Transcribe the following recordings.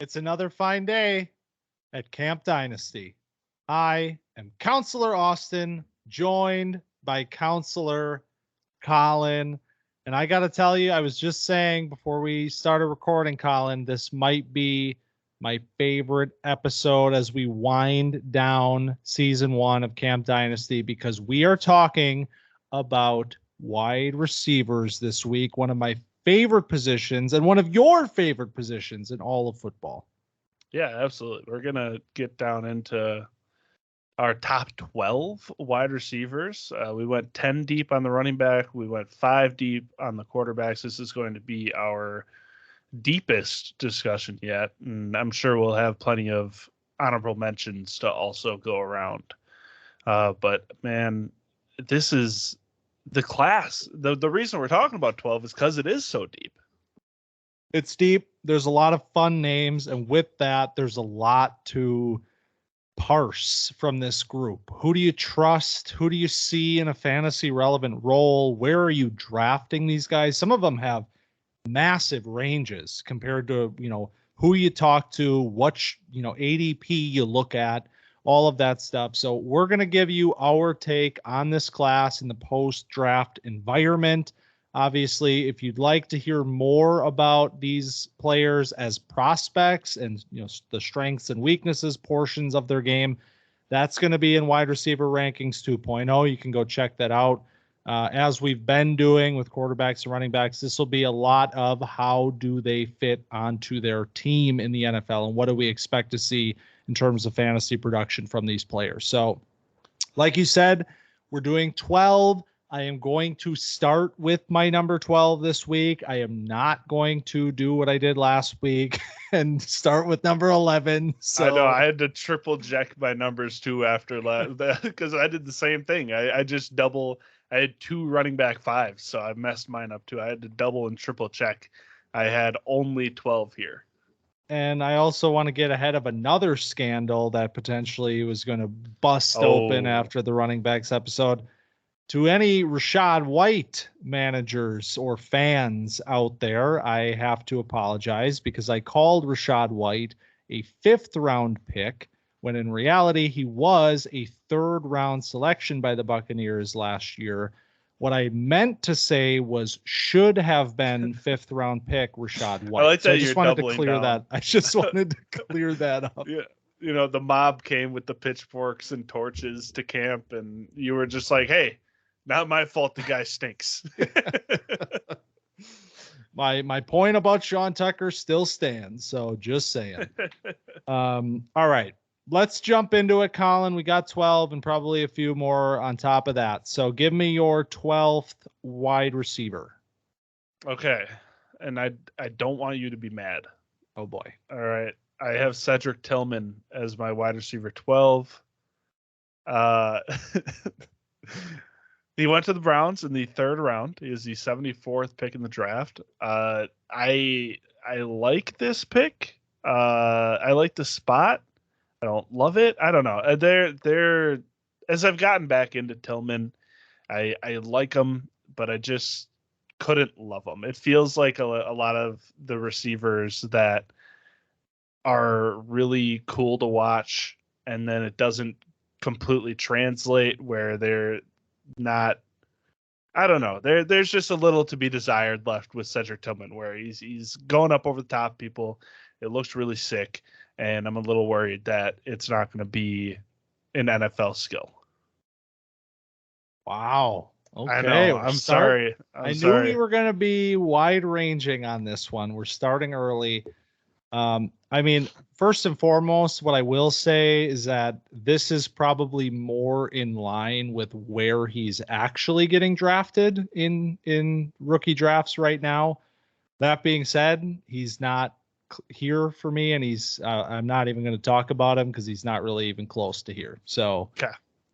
It's another fine day at Camp Dynasty. I am Counselor Austin, joined by Counselor Collin. And I got to tell you, I was just saying before we started recording, Collin, this might be my favorite episode as we wind down season 1 of Camp Dynasty because we are talking about wide receivers this week, one of my favorite positions and one of your favorite positions in all of football. Yeah, absolutely. We're going to get down into our top 12 wide receivers. We went 10 deep on the running back. We went 5 deep on the quarterbacks. This is going to be our deepest discussion yet. And I'm sure we'll have plenty of honorable mentions to also go around. But man, this is the class. The reason we're talking about 12 is because it is so deep. It's deep. There's a lot of fun names. And with that, there's a lot to parse from this group. Who do you trust? Who do you see in a fantasy relevant role? Where are you drafting these guys? Some of them have massive ranges compared to, who you talk to, what, ADP you look at, all of that stuff. So we're going to give you our take on this class in the post-draft environment. Obviously, if you'd like to hear more about these players as prospects and the strengths and weaknesses portions of their game, that's going to be in Wide Receiver Rankings 2.0. You can go check that out. As we've been doing with quarterbacks and running backs, this will be a lot of how do they fit onto their team in the NFL and what do we expect to see in terms of fantasy production from these players. So, like you said, we're doing 12. I am going to start with my number 12 this week. I am not going to do what I did last week and start with number 11. So I know I had to triple check my numbers too after that because I did the same thing. I just double. I had 2 running back 5s, so I messed mine up too. I had to double and triple check. I had only 12 here. And I also want to get ahead of another scandal that potentially was going to bust open after the running backs episode. To any Rachaad White managers or fans out there, I have to apologize because I called Rachaad White a 5th round pick when in reality he was a 3rd round selection by the Buccaneers last year. What I meant to say was should have been 5th round pick Rachaad White. I like that. So I just wanted to clear that. I just wanted to clear that up. Yeah. The mob came with the pitchforks and torches to camp and you were just like, hey, not my fault the guy stinks. My point about Sean Tucker still stands, so just saying. All right. Let's jump into it, Collin. We got 12 and probably a few more on top of that. So give me your 12th wide receiver. Okay. And I don't want you to be mad. Oh, boy. All right. I have Cedric Tillman as my wide receiver 12. He went to the Browns in the 3rd round. He is the 74th pick in the draft. I like this pick. I like the spot. I don't love it. I don't know. They're as I've gotten back into Tillman, I like him, but I just couldn't love him. It feels like a lot of the receivers that are really cool to watch, and then it doesn't completely translate where they're not. I don't know. There's just a little to be desired left with Cedric Tillman, where he's going up over the top people. It looks really sick, and I'm a little worried that it's not going to be an NFL skill. Wow. Okay. I know. I'm sorry. I knew we were going to be wide ranging on this one. We're starting early. I mean, first and foremost, what I will say is that this is probably more in line with where he's actually getting drafted in rookie drafts right now. That being said, he's not here for me, and I'm not even going to talk about him because he's not really even close to here. So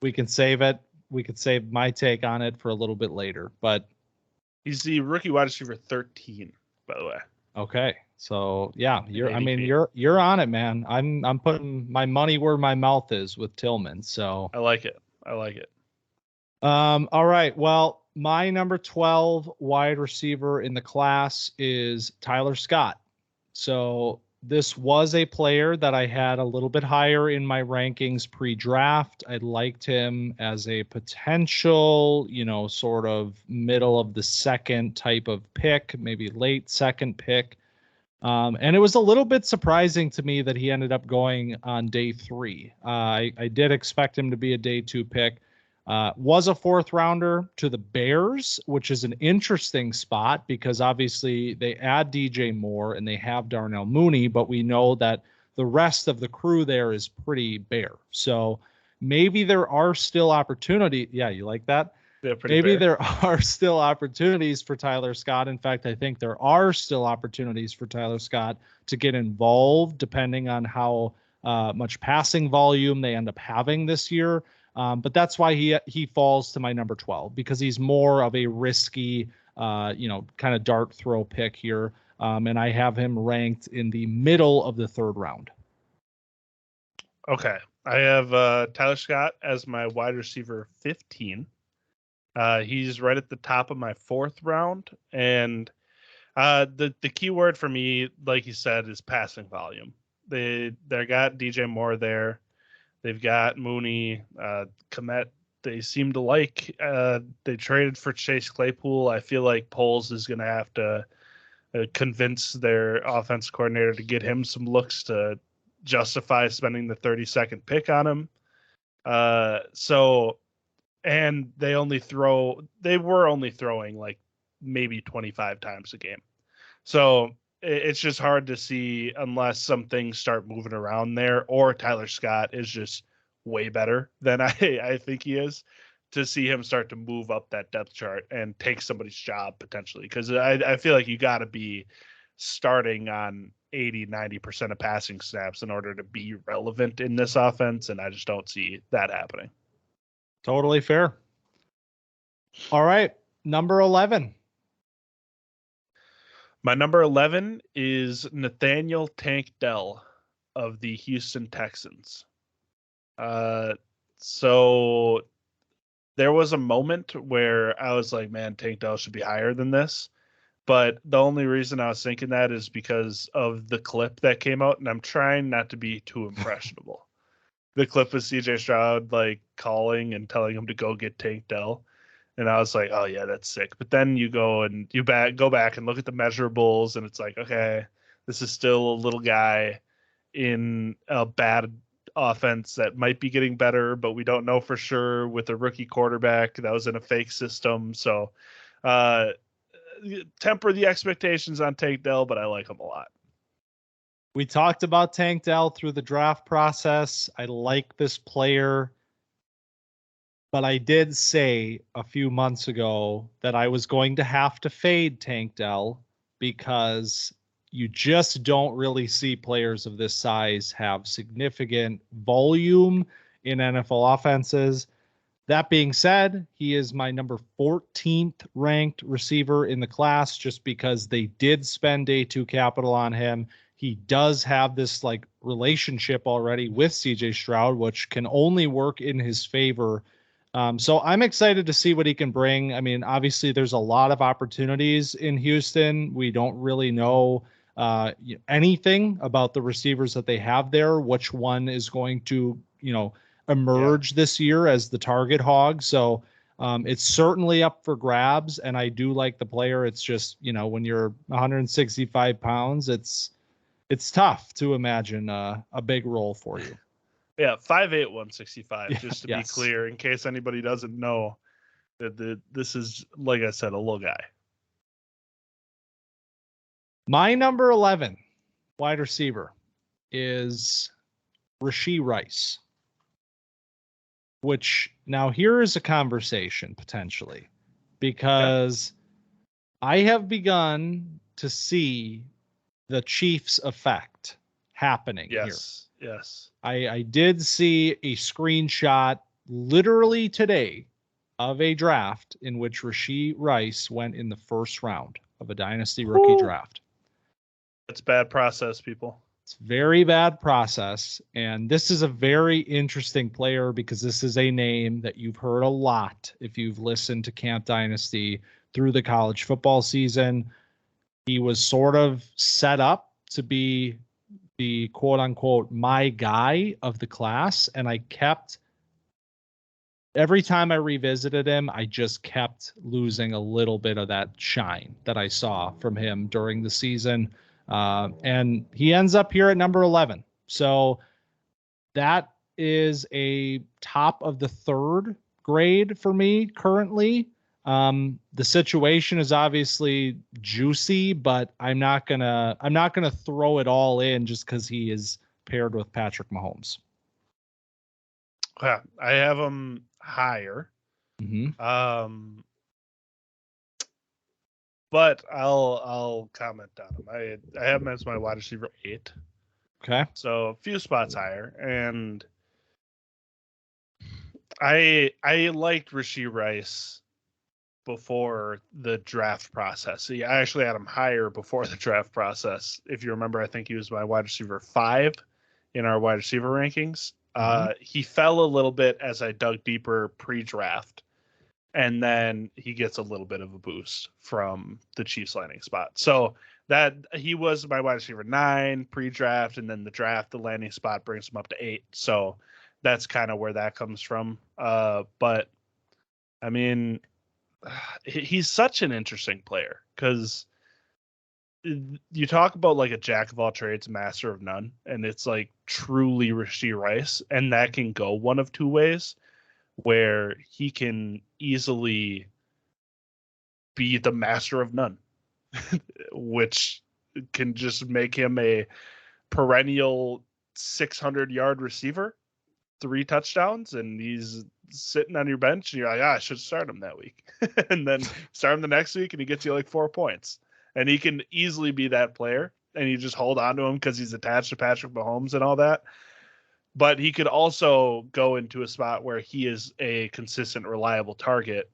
we can save it. We could save my take on it for a little bit later, but he's the rookie wide receiver 13, by the way. Okay. So yeah, you're on it, man. I'm putting my money where my mouth is with Tillman. So I like it. All right. Well, my number 12 wide receiver in the class is Tyler Scott. So This was a player that I had a little bit higher in my rankings pre-draft. I liked him as a potential, sort of middle of the second type of pick, maybe late second pick. And it was a little bit surprising to me that he ended up going on day 3. I did expect him to be a day 2 pick. Was a 4th rounder to the Bears, which is an interesting spot because obviously they add DJ Moore and they have Darnell Mooney, but we know that the rest of the crew there is pretty bare. So maybe there are still opportunities. Yeah, you like that? Yeah, maybe bare. There are still opportunities for Tyler Scott. In fact, I think there are still opportunities for Tyler Scott to get involved depending on how much passing volume they end up having this year. But that's why he falls to my number 12 because he's more of a risky, kind of dart throw pick here. And I have him ranked in the middle of the 3rd round. Okay. I have Tyler Scott as my wide receiver 15. He's right at the top of my 4th round. And the key word for me, like you said, is passing volume. They got DJ Moore there. They've got Mooney, Komet. They seem to like. They traded for Chase Claypool. I feel like Poles is going to have to convince their offense coordinator to get him some looks to justify spending the 32nd pick on him. And they were only throwing like maybe 25 times a game. So it's just hard to see unless some things start moving around there or Tyler Scott is just way better than I think he is to see him start to move up that depth chart and take somebody's job potentially. Because I feel like you got to be starting on 80-90% of passing snaps in order to be relevant in this offense. And I just don't see that happening. Totally fair. All right. Number 11. My number 11 is Nathaniel Tank Dell of the Houston Texans. So there was a moment where I was like, man, Tank Dell should be higher than this. But the only reason I was thinking that is because of the clip that came out, and I'm trying not to be too impressionable. The clip of CJ Stroud like calling and telling him to go get Tank Dell. And I was like, oh yeah, that's sick. But then you go back and look at the measurables, and it's like, okay, this is still a little guy in a bad offense that might be getting better, but we don't know for sure with a rookie quarterback that was in a fake system. So temper the expectations on Tank Dell, but I like him a lot. We talked about Tank Dell through the draft process. I like this player. But I did say a few months ago that I was going to have to fade Tank Dell because you just don't really see players of this size have significant volume in NFL offenses. That being said, he is my number 14th ranked receiver in the class just because they did spend day 2 capital on him. He does have this like relationship already with CJ Stroud, which can only work in his favor. So I'm excited to see what he can bring. I mean, obviously there's a lot of opportunities in Houston. We don't really know anything about the receivers that they have there, which one is going to, emerge this year as the target hog. So it's certainly up for grabs. And I do like the player. It's just, when you're 165 pounds, it's tough to imagine a big role for you. Yeah, 5'8", 165, just to yes. be clear, in case anybody doesn't know that this is, like I said, a little guy. My number 11 wide receiver is Rashee Rice, which now here is a conversation potentially because I have begun to see the Chiefs effect happening here. Yes. I did see a screenshot literally today of a draft in which Rashee Rice went in the 1st round of a Dynasty rookie draft. It's bad process, people. It's very bad process. And this is a very interesting player because this is a name that you've heard a lot if you've listened to Camp Dynasty through the college football season. He was sort of set up to be be quote unquote my guy of the class. And every time I revisited him, I just kept losing a little bit of that shine that I saw from him during the season. And he ends up here at number 11. So that is a top of the third grade for me currently. The situation is obviously juicy, but I'm not gonna throw it all in just because he is paired with Patrick Mahomes. Yeah, I have him higher. Mm-hmm. But I'll comment on him. I have him as my wide receiver 8. Okay. So a few spots higher. And I liked Rashee Rice before the draft process. See, I actually had him higher before the draft process. If you remember, I think he was my wide receiver 5 in our wide receiver rankings. He fell a little bit as I dug deeper pre-draft, and then he gets a little bit of a boost from the Chiefs landing spot. So that he was my wide receiver 9 pre-draft, and then the draft, the landing spot brings him up to 8. So that's kind of where that comes from. But I mean, he's such an interesting player because you talk about like a jack of all trades, master of none, and it's like truly Rashee Rice, and that can go one of two ways, where he can easily be the master of none, which can just make him a perennial 600-yard receiver, 3 touchdowns, and he's sitting on your bench, and you're like, I should start him that week. And then start him the next week, and he gets you like 4 points. And he can easily be that player, and you just hold on to him because he's attached to Patrick Mahomes and all that. But he could also go into a spot where he is a consistent, reliable target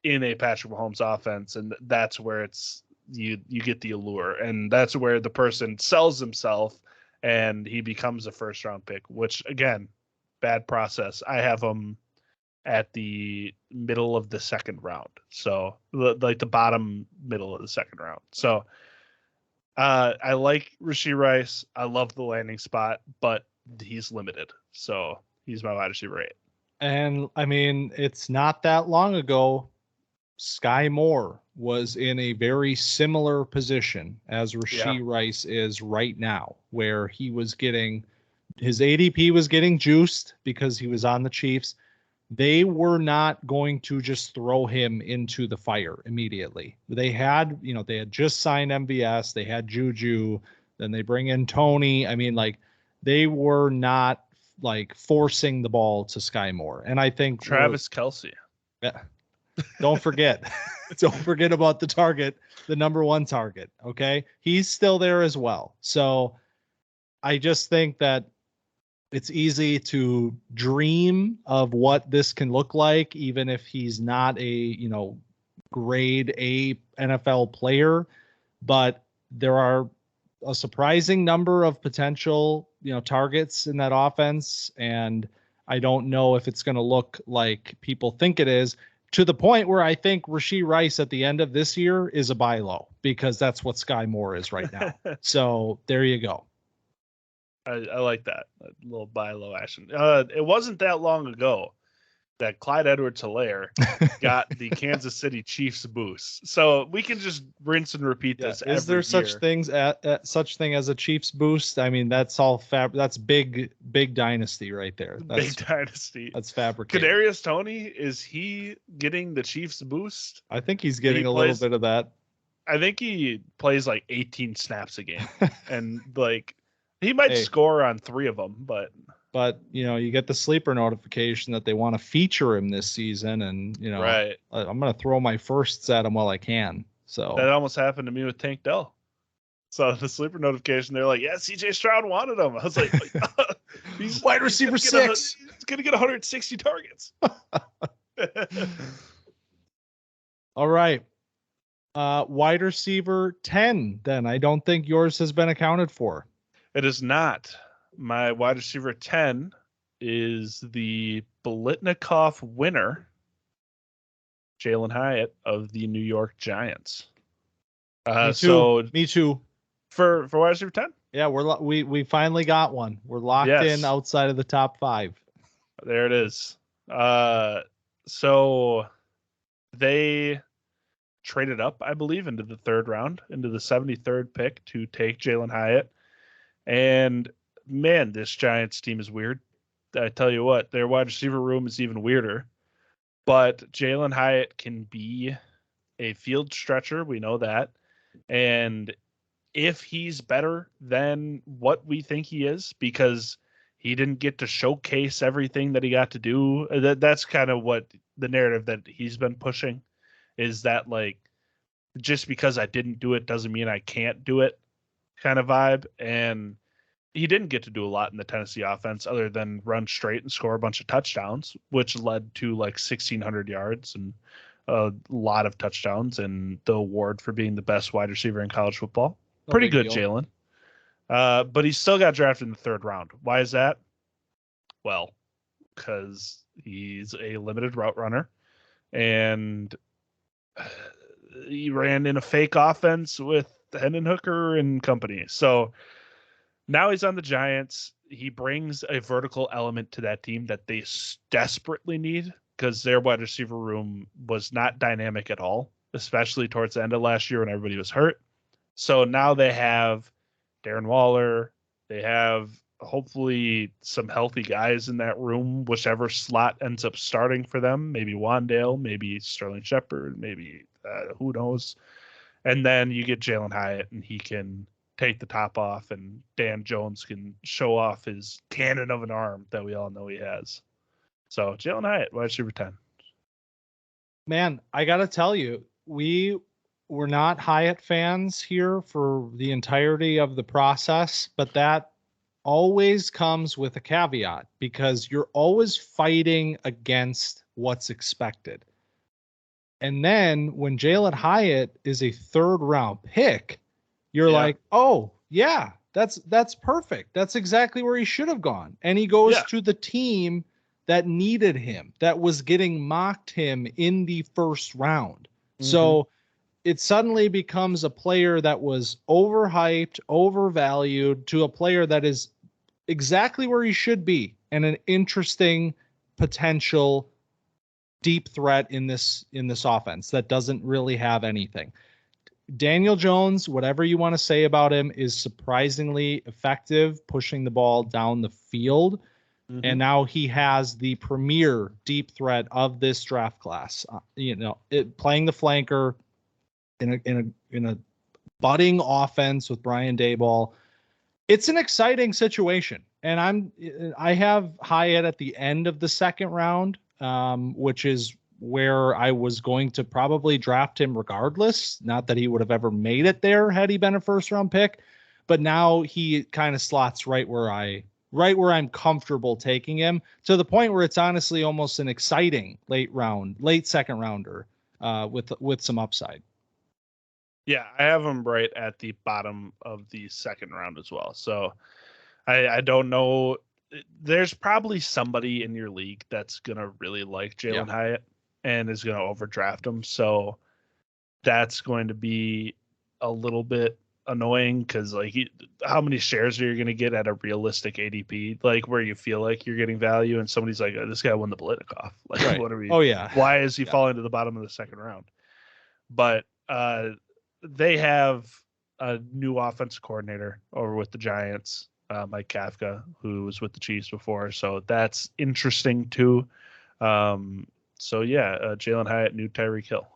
in a Patrick Mahomes offense, and that's where it's you get the allure, and that's where the person sells himself, and he becomes a first-round pick. Which again, bad process. I have him at the middle of the second round, so like the bottom middle of the second round. So I like Rashee Rice. I love the landing spot, but he's limited, so he's my wide receiver 8. And I mean, it's not that long ago Sky Moore was in a very similar position as Rashee Rice is right now, where he was getting his ADP was getting juiced because he was on the Chiefs. They were not going to just throw him into the fire immediately. They had just signed MVS, they had Juju, then they bring in Tony. I mean, like, they were not like forcing the ball to Sky Moore. And I think Travis Kelce. Yeah. Don't forget. Don't forget about the target, the number 1 target. Okay. He's still there as well. So I just think that it's easy to dream of what this can look like, even if he's not a, grade A NFL player. But there are a surprising number of potential, targets in that offense. And I don't know if it's going to look like people think it is, to the point where I think Rashee Rice at the end of this year is a buy low, because that's what Sky Moore is right now. So there you go. I like that, a little buy low action. It wasn't that long ago that Clyde Edwards-Helaire got the Kansas City Chiefs boost. So we can just rinse and repeat this. Is there such thing as a Chiefs boost? I mean, that's all that's big dynasty right there. That's big dynasty. That's fabricated. Kadarius Toney, is he getting the Chiefs boost? I think he's getting a little bit of that. I think he plays like 18 snaps a game, and like he might score on 3 of them, but you get the sleeper notification that they want to feature him this season, and right. I'm going to throw my firsts at him while I can. So that almost happened to me with Tank Dell. So the sleeper notification, they're like, yeah, CJ Stroud wanted him. I was like, he's wide receiver 6. He's going to get 160 targets. All right. Wide receiver 10, then. I don't think yours has been accounted for. It is not. My wide receiver 10 is the Biletnikoff winner, Jalen Hyatt of the New York Giants. Me too. For wide receiver 10? Yeah, we finally got one. We're locked in outside of the top 5. There it is. So they traded up, I believe, into the 3rd round, into the 73rd pick to take Jalen Hyatt. And man, this Giants team is weird. I tell you what, their wide receiver room is even weirder. But Jalen Hyatt can be a field stretcher. We know that. And if he's better than what we think he is, because he didn't get to showcase everything that he got to do, that's kind of what the narrative that he's been pushing is, that like, just because I didn't do it doesn't mean I can't do it kind of vibe. And he didn't get to do a lot in the Tennessee offense other than run straight and score a bunch of touchdowns, which led to like 1,600 yards and a lot of touchdowns and the award for being the best wide receiver in college football. No Pretty big good, deal. Jalen. But he still got drafted in the 3rd round. Why is that? Well, because he's a limited route runner, and he ran in a fake offense with Hendon Hooker and company. So now he's on the Giants. He brings a vertical element to that team that they desperately need, because their wide receiver room was not dynamic at all, especially towards the end of last year when everybody was hurt. So now they have Darren Waller. They have hopefully some healthy guys in that room, whichever slot ends up starting for them. Maybe Wandale, maybe Sterling Shepard, maybe who knows. And then you get Jalen Hyatt, and he can take the top off, and Dan Jones can show off his cannon of an arm that we all know he has. So Jalen Hyatt, wide receiver 10. Man, I got to tell you, we were not Hyatt fans here for the entirety of the process, but that always comes with a caveat, because you're always fighting against what's expected. And then when Jalen Hyatt is a 3rd round pick, you're like, oh yeah, that's perfect. That's exactly where he should have gone. And he goes to the team that needed him, that was getting mocked him in the 1st round. Mm-hmm. So it suddenly becomes a player that was overhyped, overvalued, to a player that is exactly where he should be, and an interesting potential deep threat in this offense that doesn't really have anything. Daniel Jones, whatever you want to say about him, is surprisingly effective pushing the ball down the field. Mm-hmm. And now he has the premier deep threat of this draft class. Playing the flanker in a budding offense with Brian Daboll. It's an exciting situation. And I have Hyatt at the end of the 2nd round, which is where I was going to probably draft him regardless. Not that he would have ever made it there had he been a 1st round pick, but now he kind of slots right where I'm comfortable taking him, to the point where it's honestly almost an exciting late 2nd rounder with some upside. Yeah, I have him right at the bottom of the 2nd round as well. So I don't know. There's probably somebody in your league that's going to really like Jalen Hyatt and is going to overdraft him. So that's going to be a little bit annoying, because like, how many shares are you going to get at a realistic ADP, like where you feel like you're getting value, and somebody's like, oh, this guy won the Blitnikoff. Like, right. What are we? Oh yeah. Why is he falling to the bottom of the 2nd round? But they have a new offensive coordinator over with the Giants, Mike Kafka, who was with the Chiefs before. So that's interesting too. Jalen Hyatt, new Tyreek Hill.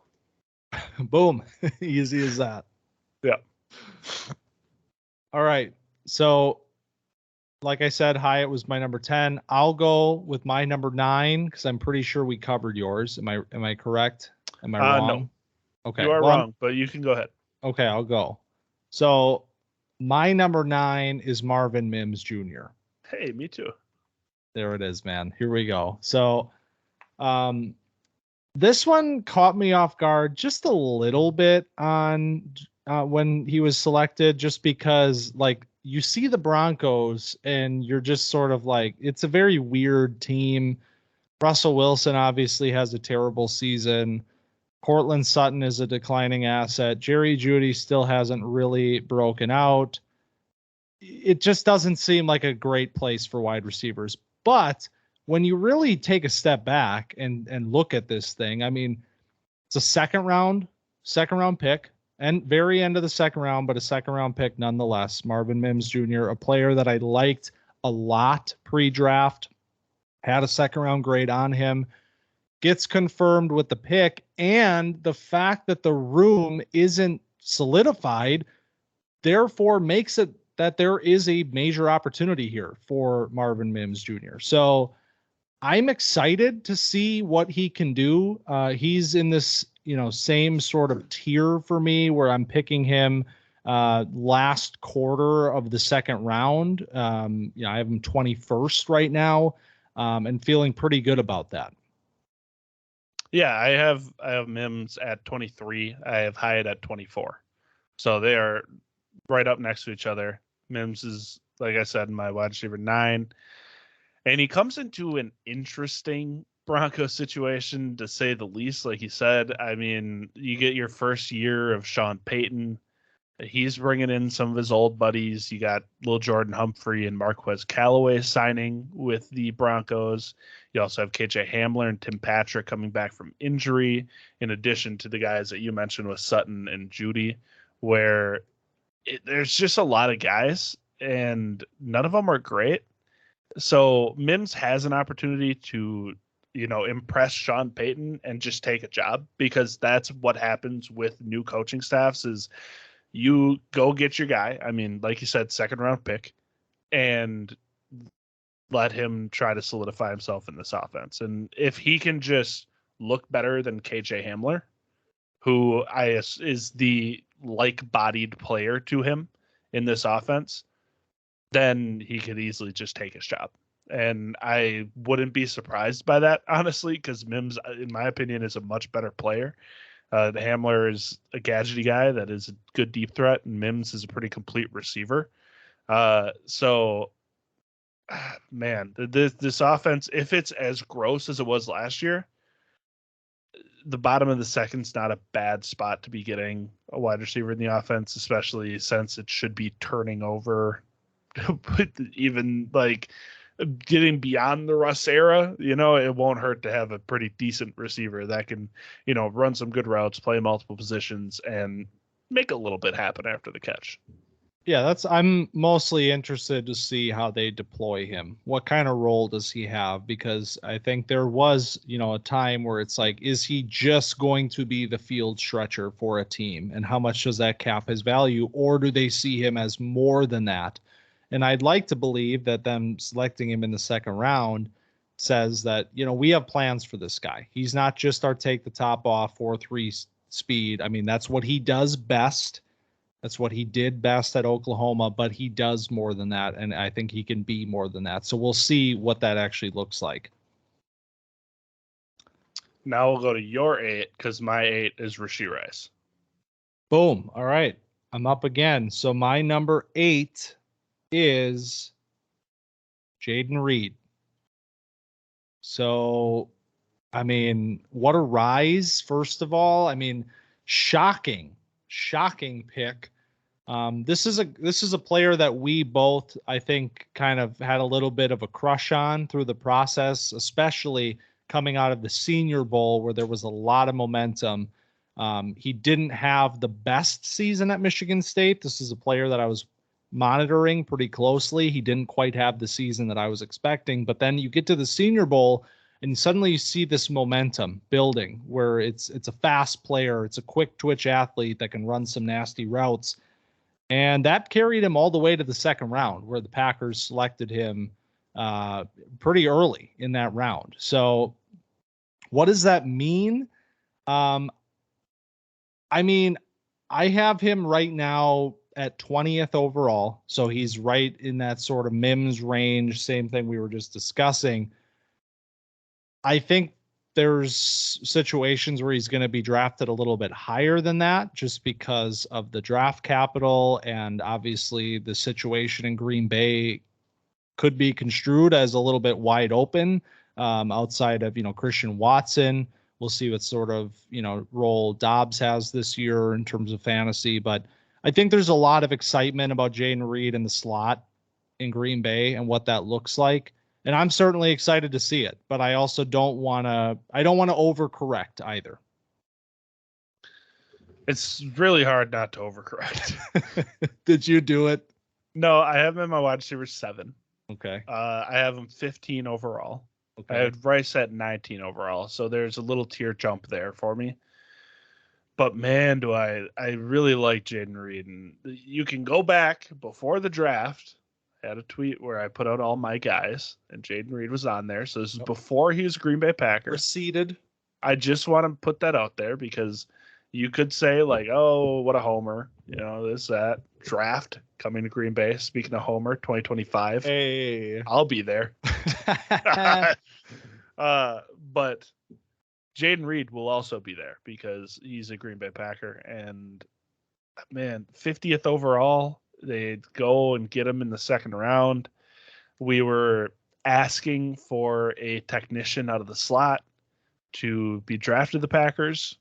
Boom. Easy as that. Yeah. All right. So like I said, Hyatt was my number 10. I'll go with my number 9, because I'm pretty sure we covered yours. Am I correct? Am I wrong? No. Okay. You are wrong, but you can go ahead. Okay, I'll go. So my number 9 is Marvin Mims Jr. Hey, me too. There it is, man. Here we go. So this one caught me off guard just a little bit on when he was selected, just because like you see the Broncos and you're just sort of like, it's a very weird team. Russell Wilson obviously has a terrible season. Cortland Sutton is a declining asset. Jerry Jeudy still hasn't really broken out. it just doesn't seem like a great place for wide receivers. But when you really take a step back and look at this thing, I mean, it's a second round pick, and very end of the second round, but a second round pick nonetheless. Marvin Mims Jr., a player that I liked a lot pre-draft, had a second round grade on him, gets confirmed with the pick, and the fact that the room isn't solidified, therefore makes it that there is a major opportunity here for Marvin Mims Jr. So I'm excited to see what he can do. He's in this, same sort of tier for me where I'm picking him last quarter of the second round. I have him 21st right now, and feeling pretty good about that. Yeah, I have Mims at 23. I have Hyatt at 24. So they are right up next to each other. Mims is, like I said, my wide receiver 9. And he comes into an interesting Broncos situation, to say the least. Like you said, I mean, you get your first year of Sean Payton. He's bringing in some of his old buddies. You got Lil Jordan Humphrey and Marquez Callaway signing with the Broncos. You also have KJ Hamler and Tim Patrick coming back from injury, in addition to the guys that you mentioned with Sutton and Judy, where there's just a lot of guys, and none of them are great. So Mims has an opportunity to, impress Sean Payton and just take a job, because that's what happens with new coaching staffs is you go get your guy. I mean, like you said, second round pick, and let him try to solidify himself in this offense. And if he can just look better than KJ Hamler, who is the like-bodied player to him in this offense, then he could easily just take his job. And I wouldn't be surprised by that, honestly, because Mims, in my opinion, is a much better player. The Hamler is a gadgety guy that is a good deep threat, and Mims is a pretty complete receiver. So, man, this offense, if it's as gross as it was last year, the bottom of the second's not a bad spot to be getting a wide receiver in the offense, especially since it should be turning over. Even like getting beyond the Russ era, it won't hurt to have a pretty decent receiver that can, run some good routes, play multiple positions, and make a little bit happen after the catch. Yeah, I'm mostly interested to see how they deploy him. What kind of role does he have? Because I think there was, a time where it's like, is he just going to be the field stretcher for a team? And how much does that cap his value? Or do they see him as more than that? And I'd like to believe that them selecting him in the second round says that, we have plans for this guy. He's not just our take the top off 4.3 speed. I mean, that's what he does best. That's what he did best at Oklahoma, but he does more than that. And I think he can be more than that. So we'll see what that actually looks like. Now we'll go to your 8, because my 8 is Rashee Rice. Boom. All right. I'm up again. So my number 8 is Jaden Reed. So, I mean, what a rise, first of all. I mean, shocking pick. This is a player that we both, I think, kind of had a little bit of a crush on through the process, especially coming out of the Senior Bowl where there was a lot of momentum. He didn't have the best season at Michigan State. This is a player that I was monitoring pretty closely. He didn't quite have the season that I was expecting, but then you get to the Senior Bowl and suddenly you see this momentum building where it's a fast player. It's a quick twitch athlete that can run some nasty routes. And that carried him all the way to the second round, where the Packers selected him pretty early in that round. So what does that mean? I mean, I have him right now at 20th overall. So he's right in that sort of Mims range. Same thing we were just discussing. I think there's situations where he's going to be drafted a little bit higher than that just because of the draft capital. And obviously the situation in Green Bay could be construed as a little bit wide open outside of, Christian Watson. We'll see what sort of, role Dobbs has this year in terms of fantasy. But I think there's a lot of excitement about Jaden Reed in the slot in Green Bay and what that looks like. And I'm certainly excited to see it, but I also don't want to overcorrect either. It's really hard not to overcorrect. Did you do it? No, I have him in my wide receiver 7. Okay. I have him 15 overall. Okay. I had Rice at 19 overall, so there's a little tier jump there for me. But man, do I really like Jaden Reed. And you can go back before the draft. I had a tweet where I put out all my guys, and Jaden Reed was on there. So this is before he was a Green Bay Packer. Receded. I just want to put that out there because you could say, like, oh, what a homer. You know, this, that. Draft coming to Green Bay. Speaking of homer, 2025. Hey. I'll be there. But Jaden Reed will also be there because he's a Green Bay Packer. And, man, 50th overall. They'd go and get him in the second round. We were asking for a technician out of the slot to be drafted the Packers.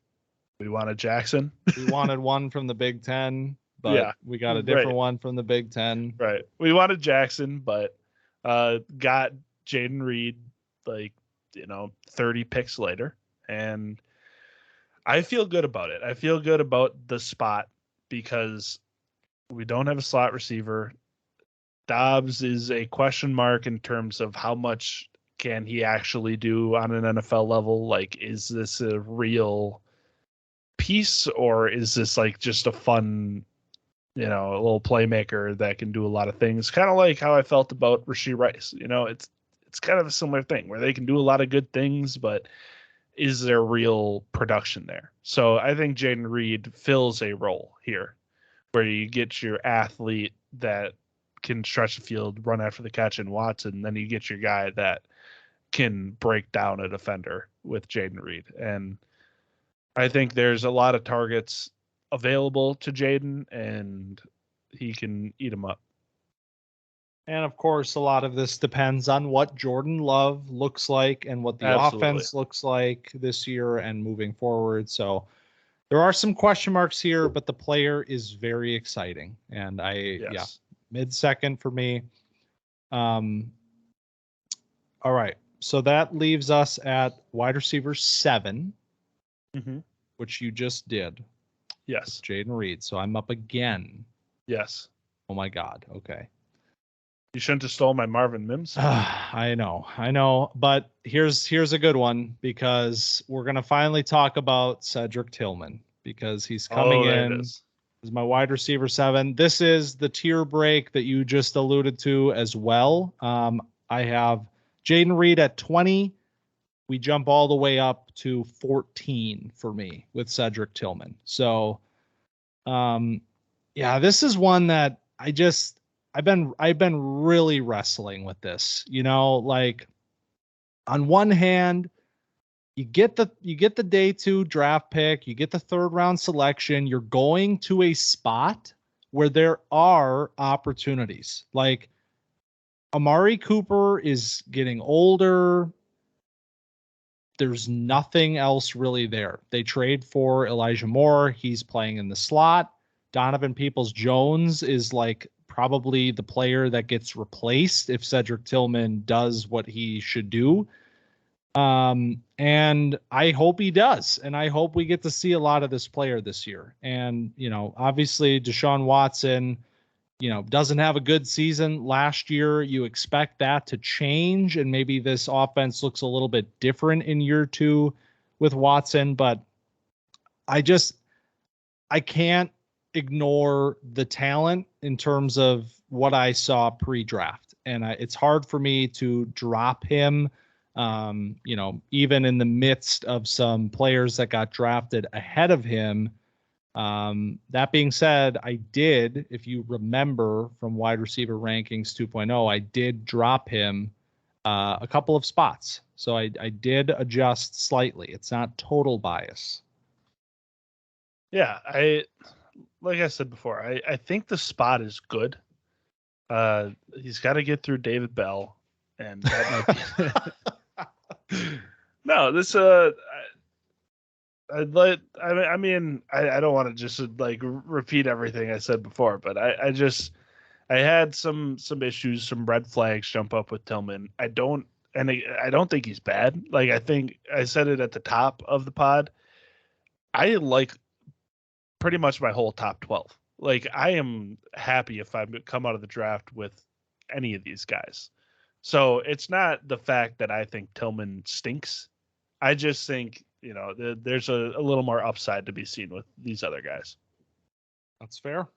We wanted Jackson. We wanted one from the Big Ten, but we got a different one from the Big Ten. Right. We wanted Jackson, but got Jaden Reed 30 picks later. And I feel good about it. I feel good about the spot because we don't have a slot receiver. Dobbs is a question mark in terms of how much can he actually do on an NFL level. Like, is this a real piece or is this like just a fun, a little playmaker that can do a lot of things? Kind of like how I felt about Rashee Rice. It's kind of a similar thing where they can do a lot of good things, but is there real production there? So I think Jaden Reed fills a role here where you get your athlete that can stretch the field, run after the catch in Watson, then you get your guy that can break down a defender with Jaden Reed. And I think there's a lot of targets available to Jaden, and he can eat them up. And of course, a lot of this depends on what Jordan Love looks like and what the offense looks like this year and moving forward. So there are some question marks here, but the player is very exciting. And mid-second for me. All right. So that leaves us at wide receiver 7, which you just did. Yes. Jaden Reed. So I'm up again. Yes. Oh my God. Okay. You shouldn't have stolen my Marvin Mims. I know. But here's a good one because we're going to finally talk about Cedric Tillman because he's coming in as my wide receiver 7. This is the tier break that you just alluded to as well. I have Jaden Reed at 20. We jump all the way up to 14 for me with Cedric Tillman. So, this is one that I've been really wrestling with this, like on one hand, you get the day 2 draft pick, you get the 3rd round selection, you're going to a spot where there are opportunities. Like Amari Cooper is getting older. There's nothing else really there. They trade for Elijah Moore. He's playing in the slot. Donovan Peoples-Jones is like probably the player that gets replaced if Cedric Tillman does what he should do. And I hope he does. And I hope we get to see a lot of this player this year. And, obviously Deshaun Watson, doesn't have a good season last year. You expect that to change. And maybe this offense looks a little bit different in year 2 with Watson, but I can't ignore the talent in terms of what I saw pre-draft. And it's hard for me to drop him, even in the midst of some players that got drafted ahead of him. That being said, I did, if you remember from wide receiver rankings 2.0, I did drop him a couple of spots. So I did adjust slightly. It's not total bias. Yeah, like I said before, I think the spot is good. He's got to get through David Bell, and that might be... No, this I don't want to just like repeat everything I said before, but I had some issues, some red flags jump up with Tillman. I don't think he's bad. Like I think I said it at the top of the pod. I like pretty much my whole top 12. Like I am happy if I come out of the draft with any of these guys. So it's not the fact that I think Tillman stinks. I just think, there's a little more upside to be seen with these other guys. That's fair.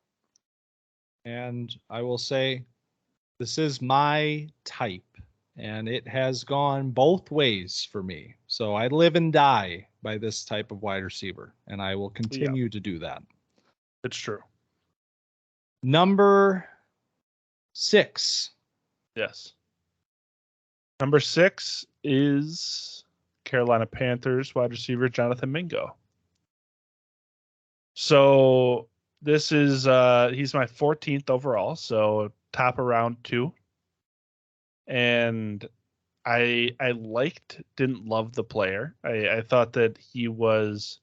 And I will say this is my type, and it has gone both ways for me. So I live and die by this type of wide receiver, and I will continue to do that. It's true. Number 6. Yes. Number 6 is Carolina Panthers wide receiver Jonathan Mingo. So this is he's my 14th overall, so top around 2. And I didn't love the player. I thought that he was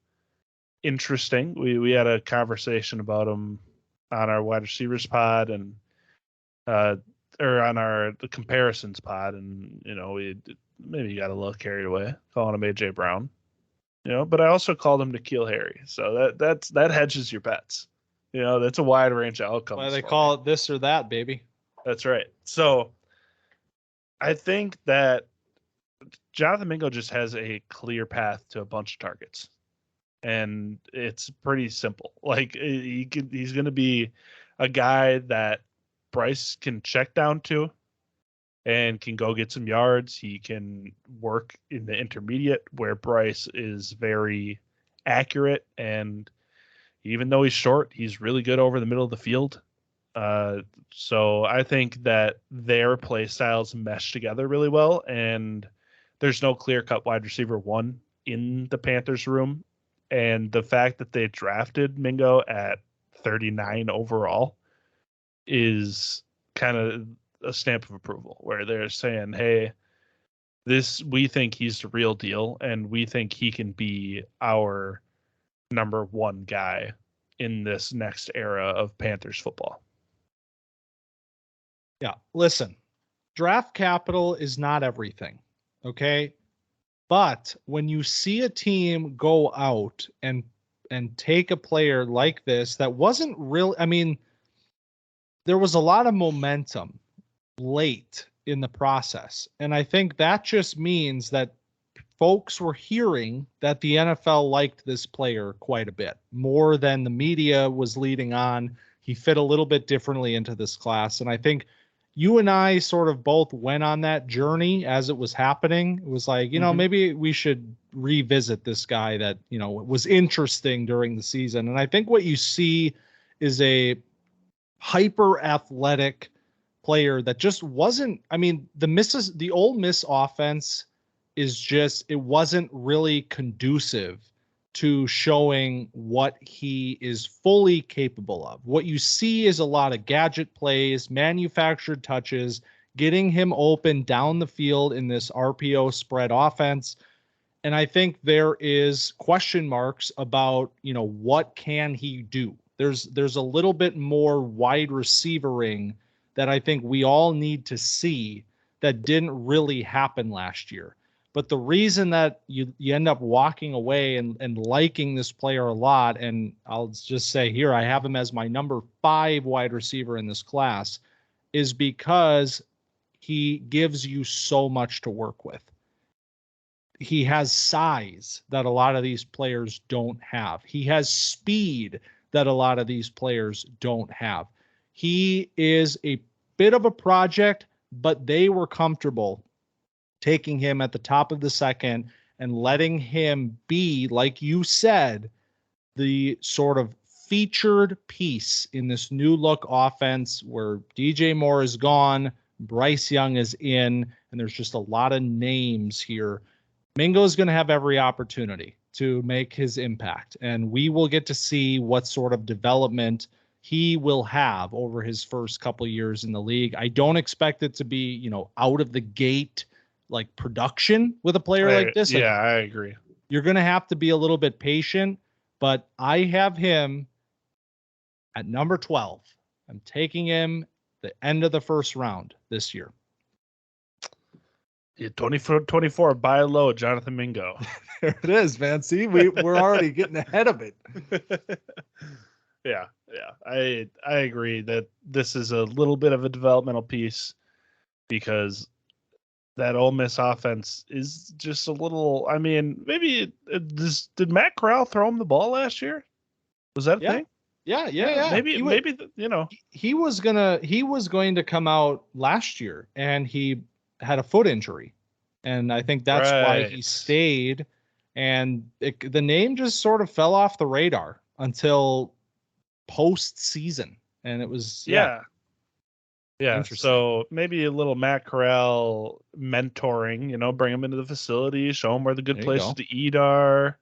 interesting. We had a conversation about him on our wide receivers pod and or on the comparisons pod, and we maybe got a little carried away calling him AJ Brown, but I also called him N'Keal Harry, so that hedges your bets. That's a wide range of outcomes. Why they call it this or that, baby. That's right. So I think that Jonathan Mingo just has a clear path to a bunch of targets, and it's pretty simple. Like he's going to be a guy that Bryce can check down to and can go get some yards. He can work in the intermediate where Bryce is very accurate, and even though he's short, he's really good over the middle of the field. So I think that their play styles mesh together really well, and there's no clear-cut wide receiver 1 in the Panthers room. And the fact that they drafted Mingo at 39 overall is kind of a stamp of approval, where they're saying, hey, we think he's the real deal, and we think he can be our number 1 guy in this next era of Panthers football. Yeah, listen, draft capital is not everything, okay? But when you see a team go out and take a player like this that wasn't really, there was a lot of momentum late in the process. And I think that just means that folks were hearing that the NFL liked this player quite a bit, more than the media was leading on. He fit a little bit differently into this class. And I think you and I sort of both went on that journey as it was happening. It was like, maybe we should revisit this guy that, was interesting during the season. And I think what you see is a hyper athletic player that just wasn't, the Ole Miss offense is just, it wasn't really conducive to showing what he is fully capable of. What you see is a lot of gadget plays, manufactured touches, getting him open down the field in this RPO spread offense. And I think there is question marks about, what can he do? There's a little bit more wide receivering that I think we all need to see that didn't really happen last year. But the reason that you end up walking away and liking this player a lot, and I'll just say here, I have him as my number 5 wide receiver in this class, is because he gives you so much to work with. He has size that a lot of these players don't have. He has speed that a lot of these players don't have. He is a bit of a project, but they were comfortable taking him at the top of the second and letting him be, like you said, the sort of featured piece in this new look offense where DJ Moore is gone, Bryce Young is in, and there's just a lot of names here. Mingo is going to have every opportunity to make his impact, and we will get to see what sort of development he will have over his first couple years in the league. I don't expect it to be, out of the gate like production with a player like this. Yeah, I agree. You're going to have to be a little bit patient, but I have him at number 12. I'm taking him the end of the first round this year. Yeah, 24, buy low, Jonathan Mingo. There it is, man. See, we're already getting ahead of it. Yeah. I agree that this is a little bit of a developmental piece because that Ole Miss offense is just a little. I mean, maybe did Matt Corral throw him the ball last year? Was that a thing? Yeah. Maybe he was going to come out last year, and he had a foot injury, and I think that's why he stayed. And the name just sort of fell off the radar until postseason, and it was yeah. So maybe a little Matt Corral mentoring. Bring him into the facility, show him where the good places to eat are.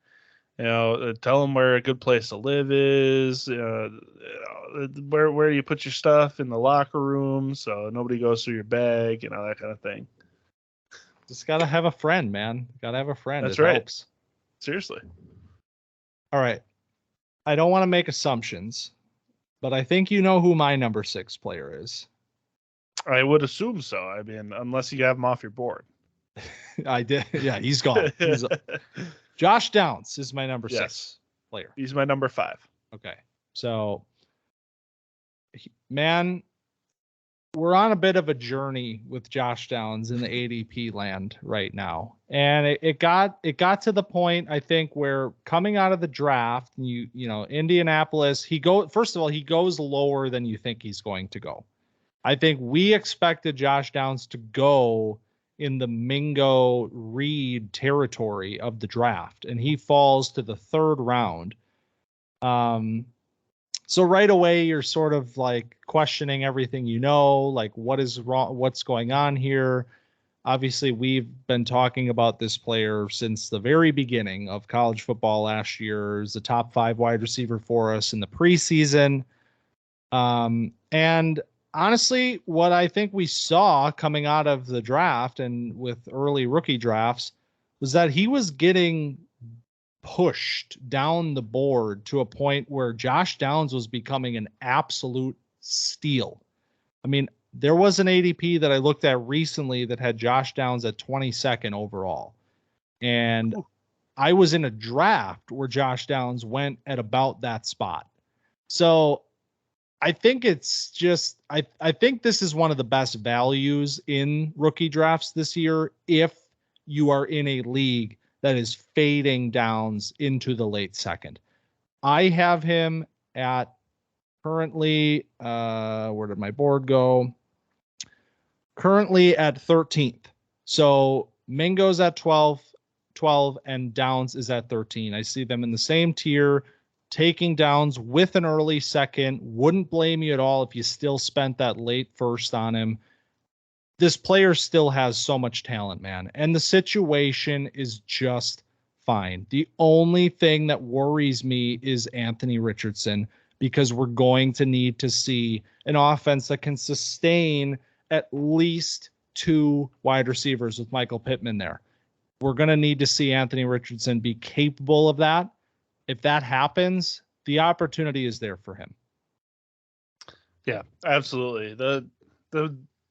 Tell them where a good place to live is. Where you put your stuff in the locker room so nobody goes through your bag. That kind of thing. Just gotta have a friend, man. Gotta have a friend. That's it right. Helps. Seriously. All right. I don't want to make assumptions, but I think you know who my number 6 player is. I would assume so. I mean, unless you have him off your board. I did. Yeah, he's gone. Josh Downs is my number 6 player. He's my number 5. Okay. So, man, we're on a bit of a journey with Josh Downs in the ADP land right now. And it got to the point, I think, where coming out of the draft, Indianapolis, first of all, he goes lower than you think he's going to go. I think we expected Josh Downs to go in the Mingo Reed territory of the draft, and he falls to the 3rd round. So right away, you're sort of like questioning everything, like what is wrong, what's going on here. Obviously, we've been talking about this player since the very beginning of college football last year. He's a top 5 wide receiver for us in the preseason. And honestly, what I think we saw coming out of the draft and with early rookie drafts was that he was getting pushed down the board to a point where Josh Downs was becoming an absolute steal. I mean, there was an ADP that I looked at recently that had Josh Downs at 22nd overall. And I was in a draft where Josh Downs went at about that spot. So I think it's just, I think this is one of the best values in rookie drafts this year if you are in a league that is fading Downs into the late 2nd. I have him at currently, where did my board go? Currently at 13th. So Mingo's at 12, and Downs is at 13. I see them in the same tier, taking Downs with an early 2nd. Wouldn't blame you at all if you still spent that late 1st on him. This player still has so much talent, man. And the situation is just fine. The only thing that worries me is Anthony Richardson, because we're going to need to see an offense that can sustain at least 2 wide receivers with Michael Pittman there. We're going to need to see Anthony Richardson be capable of that. If that happens, the opportunity is there for him. Yeah, absolutely.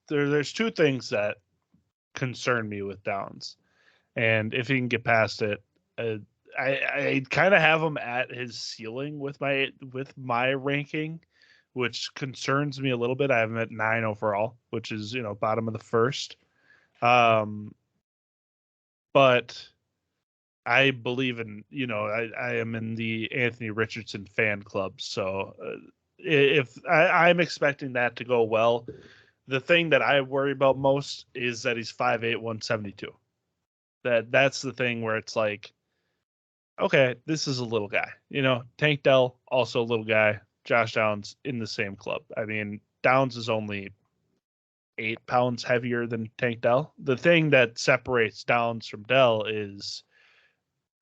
There's 2 things that concern me with Downs, and if he can get past it, I kind of have him at his ceiling with my ranking, which concerns me a little bit. I have him at 9 overall, which is bottom of the 1st. But I believe in I am in the Anthony Richardson fan club, so if I'm expecting that to go well. The thing that I worry about most is that he's 5'8", 172. That's the thing where it's like, okay, this is a little guy. Tank Dell, also a little guy. Josh Downs in the same club. I mean, Downs is only 8 pounds heavier than Tank Dell. The thing that separates Downs from Dell is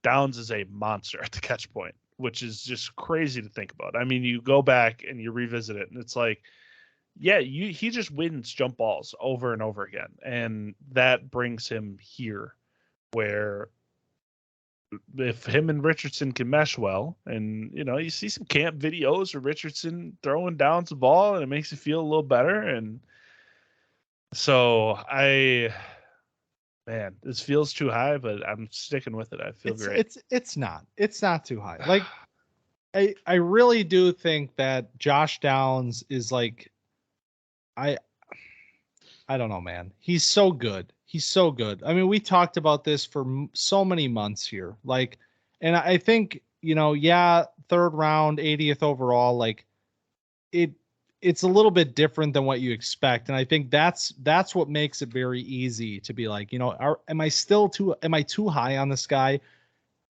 Downs is a monster at the catch point, which is just crazy to think about. I mean, you go back and you revisit it, and it's like, yeah, he just wins jump balls over and over again. And that brings him here where if him and Richardson can mesh well, and you see some camp videos of Richardson throwing down the ball, and it makes you feel a little better. And so man, this feels too high, but I'm sticking with it. I feel great. It's not too high. Like I really do think that Josh Downs is like, I don't know, man. He's so good. He's so good. I mean, we talked about this for so many months here. Like, and I think, yeah, third round, 80th overall, like it's a little bit different than what you expect. And I think that's what makes it very easy to be like, am I too high on this guy?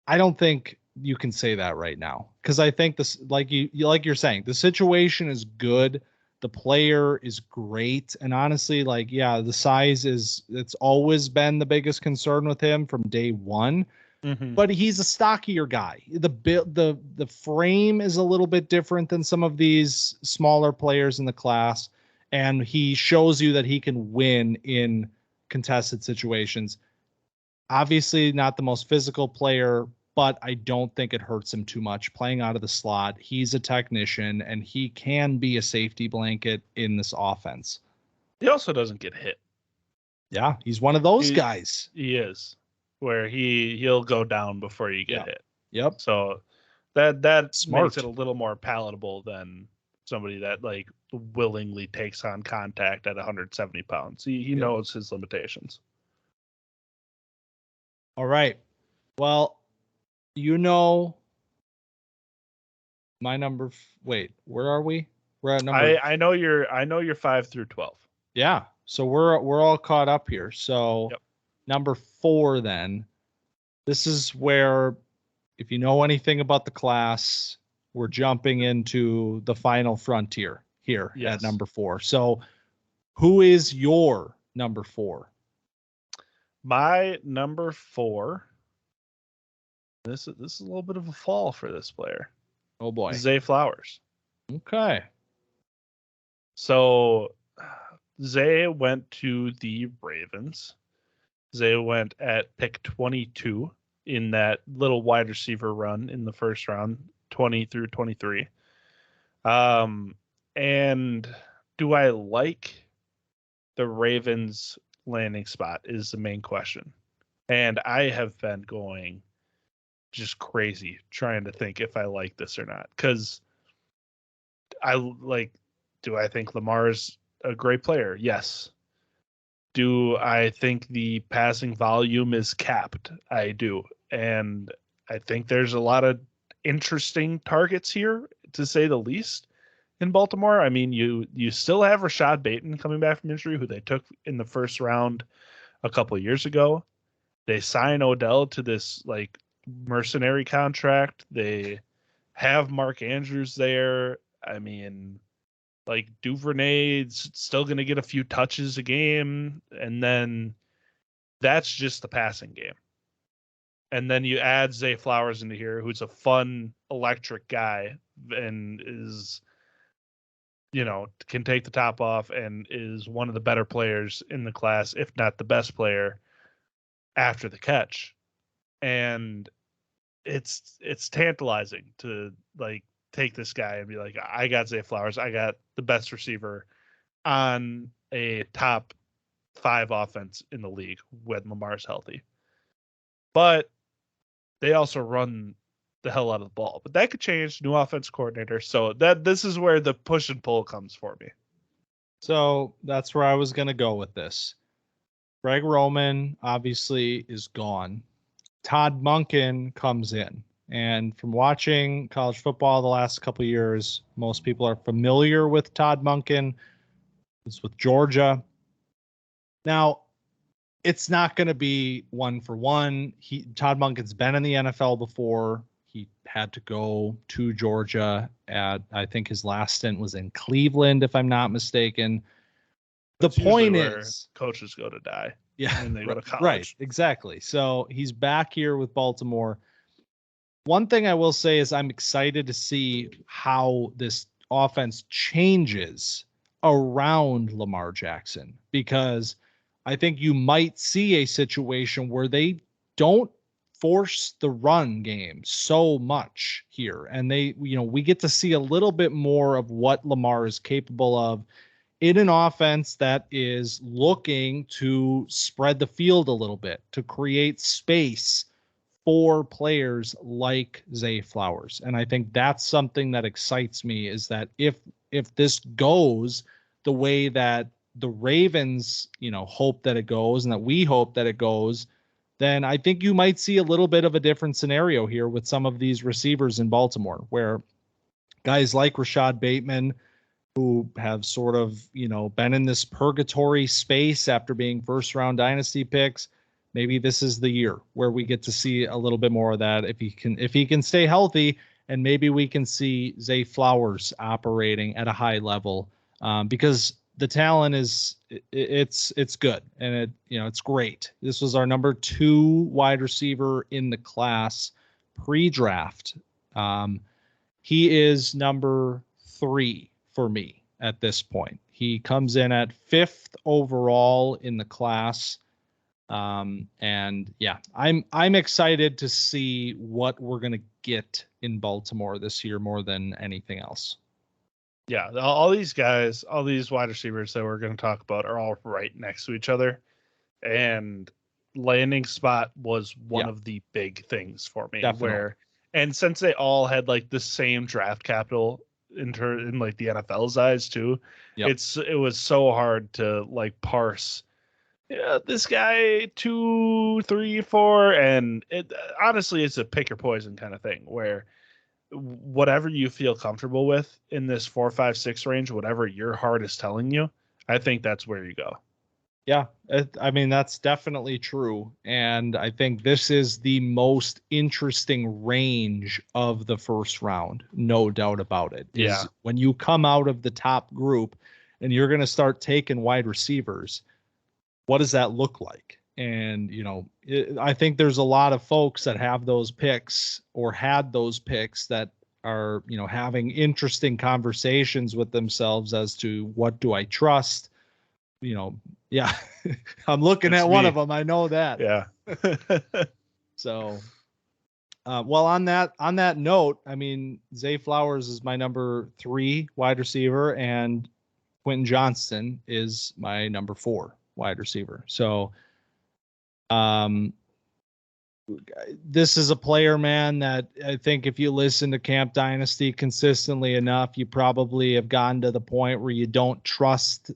I don't think you can say that right now. Cause I think this, like you're saying, the situation is good. The player is great. And honestly, like, yeah, the size it's always been the biggest concern with him from day one. Mm-hmm. But he's a stockier guy. The frame is a little bit different than some of these smaller players in the class, and he shows you that he can win in contested situations. Obviously, not the most physical player, but I don't think it hurts him too much playing out of the slot. He's a technician, and he can be a safety blanket in this offense. He also doesn't get hit. Yeah, he's one of those guys. He is. Where he'll go down before you get hit. Yep. So that Smart. makes it a little more palatable than somebody that like willingly takes on contact at 170 pounds. He knows his limitations. All right. Well, my number. Wait, where are we? We're at number. I know you're 5 through 12. Yeah. So we're all caught up here. So. Yep. Number 4, then. This is where, if you know anything about the class, we're jumping into the final frontier here at number 4. So who is your number 4? My number 4. This is a little bit of a fall for this player. Oh boy. Zay Flowers. Okay. So Zay went to the Ravens. Zay went at pick 22 in that little wide receiver run in the first round, 20 through 23. And do I like the Ravens landing spot is the main question. And I have been going just crazy trying to think if I like this or not. Because do I think Lamar's a great player? Yes. Do I think the passing volume is capped? I do. And I think there's a lot of interesting targets here, to say the least, in Baltimore. I mean, you still have Rashad Bateman coming back from injury, who they took in the first round a couple of years ago. They sign Odell to this like mercenary contract. They have Mark Andrews there. I mean, like Duvernay's still going to get a few touches a game, and then that's just the passing game. And then you add Zay Flowers into here, who's a fun, electric guy and is, can take the top off and is one of the better players in the class, if not the best player after the catch. And it's tantalizing to like take this guy and be like, I got Zay Flowers. I got the best receiver on a top 5 offense in the league when Lamar's healthy. But they also run the hell out of the ball. But that could change. New offense coordinator. So this is where the push and pull comes for me. So that's where I was going to go with this. Greg Roman obviously is gone. Todd Monken comes in. And from watching college football the last couple of years, most people are familiar with Todd Monken. It's with Georgia. Now, it's not going to be one for one. Todd Monken's been in the NFL before. He had to go to Georgia I think his last stint was in Cleveland, if I'm not mistaken. The point is, coaches go to die. Yeah, and they go to college. Right, exactly. So he's back here with Baltimore. One thing I will say is I'm excited to see how this offense changes around Lamar Jackson, because I think you might see a situation where they don't force the run game so much here. And we get to see a little bit more of what Lamar is capable of in an offense that is looking to spread the field a little bit, to create space for players like Zay Flowers. And I think that's something that excites me, is that if this goes the way that the Ravens, hope that it goes and that we hope that it goes, then I think you might see a little bit of a different scenario here with some of these receivers in Baltimore, where guys like Rashad Bateman, who have sort of, been in this purgatory space after being first round dynasty picks, maybe this is the year where we get to see a little bit more of that if he can stay healthy, and maybe we can see Zay Flowers operating at a high level, because the talent it's good, and it's great. This was our number 2 wide receiver in the class pre-draft. He is number 3 for me at this point. He comes in at 5th overall in the class. And yeah, I'm excited to see what we're going to get in Baltimore this year more than anything else. Yeah, all these guys, all these wide receivers that we're going to talk about are all right next to each other. And landing spot was one of the big things for me. Definitely. And since they all had like the same draft capital in like the NFL's eyes too, it was so hard to like parse. Yeah, this guy 2, 3, 4, and it honestly it's a pick your poison kind of thing, where whatever you feel comfortable with in this 4, 5, 6 range, whatever your heart is telling you, I think that's where you go. Yeah, I mean, that's definitely true. And I think this is the most interesting range of the first round. No doubt about it. Yeah. Is when you come out of the top group and you're going to start taking wide receivers, what does that look like? And, I think there's a lot of folks that have those picks or had those picks that are, having interesting conversations with themselves as to what do I trust? Yeah, I'm looking at one of them. I know that. Yeah. So, well, on that note, I mean, Zay Flowers is my number 3 wide receiver, and Quentin Johnston is my number 4 wide receiver. So, this is a player, man, that I think if you listen to Camp Dynasty consistently enough, you probably have gotten to the point where you don't trust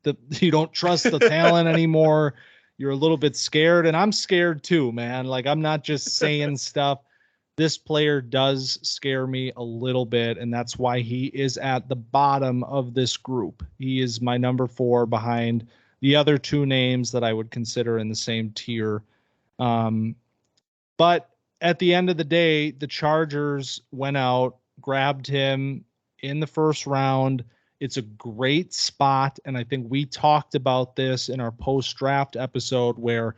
the talent anymore. You're a little bit scared, and I'm scared too, man. Like, I'm not just saying stuff. This player does scare me a little bit, and that's why he is at the bottom of this group. He is my number 4 behind the other 2 names that I would consider in the same tier. But at the end of the day, the Chargers went out, grabbed him in the first round. It's a great spot, and I think we talked about this in our post-draft episode, where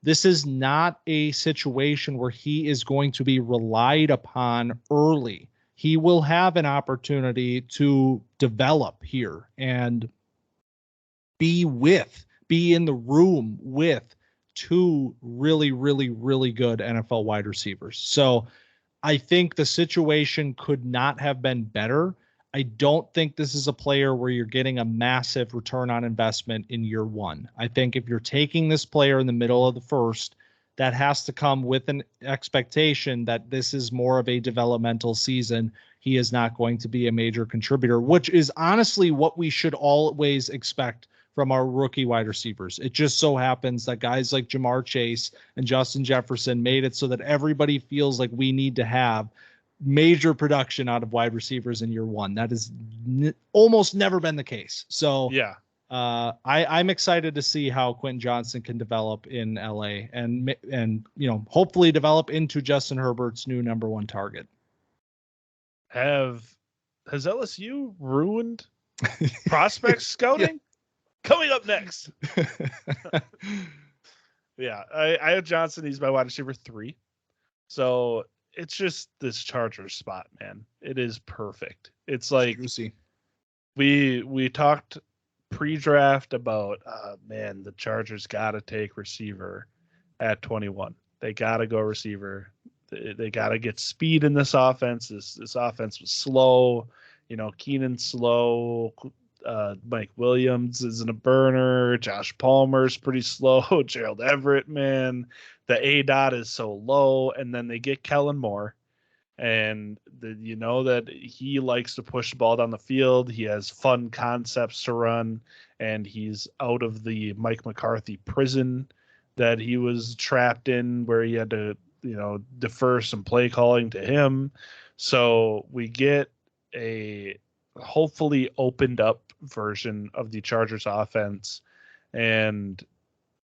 this is not a situation where he is going to be relied upon early. He will have an opportunity to develop here and be in the room with 2 really, really, really good NFL wide receivers. So I think the situation could not have been better. I don't think this is a player where you're getting a massive return on investment in year 1. I think if you're taking this player in the middle of the first, that has to come with an expectation that this is more of a developmental season. He is not going to be a major contributor, which is honestly what we should always expect from our rookie wide receivers. It just so happens that guys like Jamar Chase and Justin Jefferson made it so that everybody feels like we need to have major production out of wide receivers in year 1. That has almost never been the case. So yeah, I'm excited to see how Quentin Johnston can develop in LA and hopefully develop into Justin Herbert's new number 1 target. Has LSU ruined prospect scouting? Coming up next. Yeah, I have Johnson. He's my wide receiver 3. So it's just this Chargers spot, man. It is perfect. It's like we talked pre-draft about, man, the Chargers got to take receiver at 21. They got to go receiver. They got to get speed in this offense. This offense was slow. Keenan's slow. Mike Williams isn't a burner. Josh Palmer's pretty slow. Gerald Everett, man, the A-dot is so low. And then they get Kellen Moore. And that he likes to push the ball down the field. He has fun concepts to run, and he's out of the Mike McCarthy prison that he was trapped in, where he had to, defer some play calling to him. So we get a hopefully opened up version of the Chargers offense. And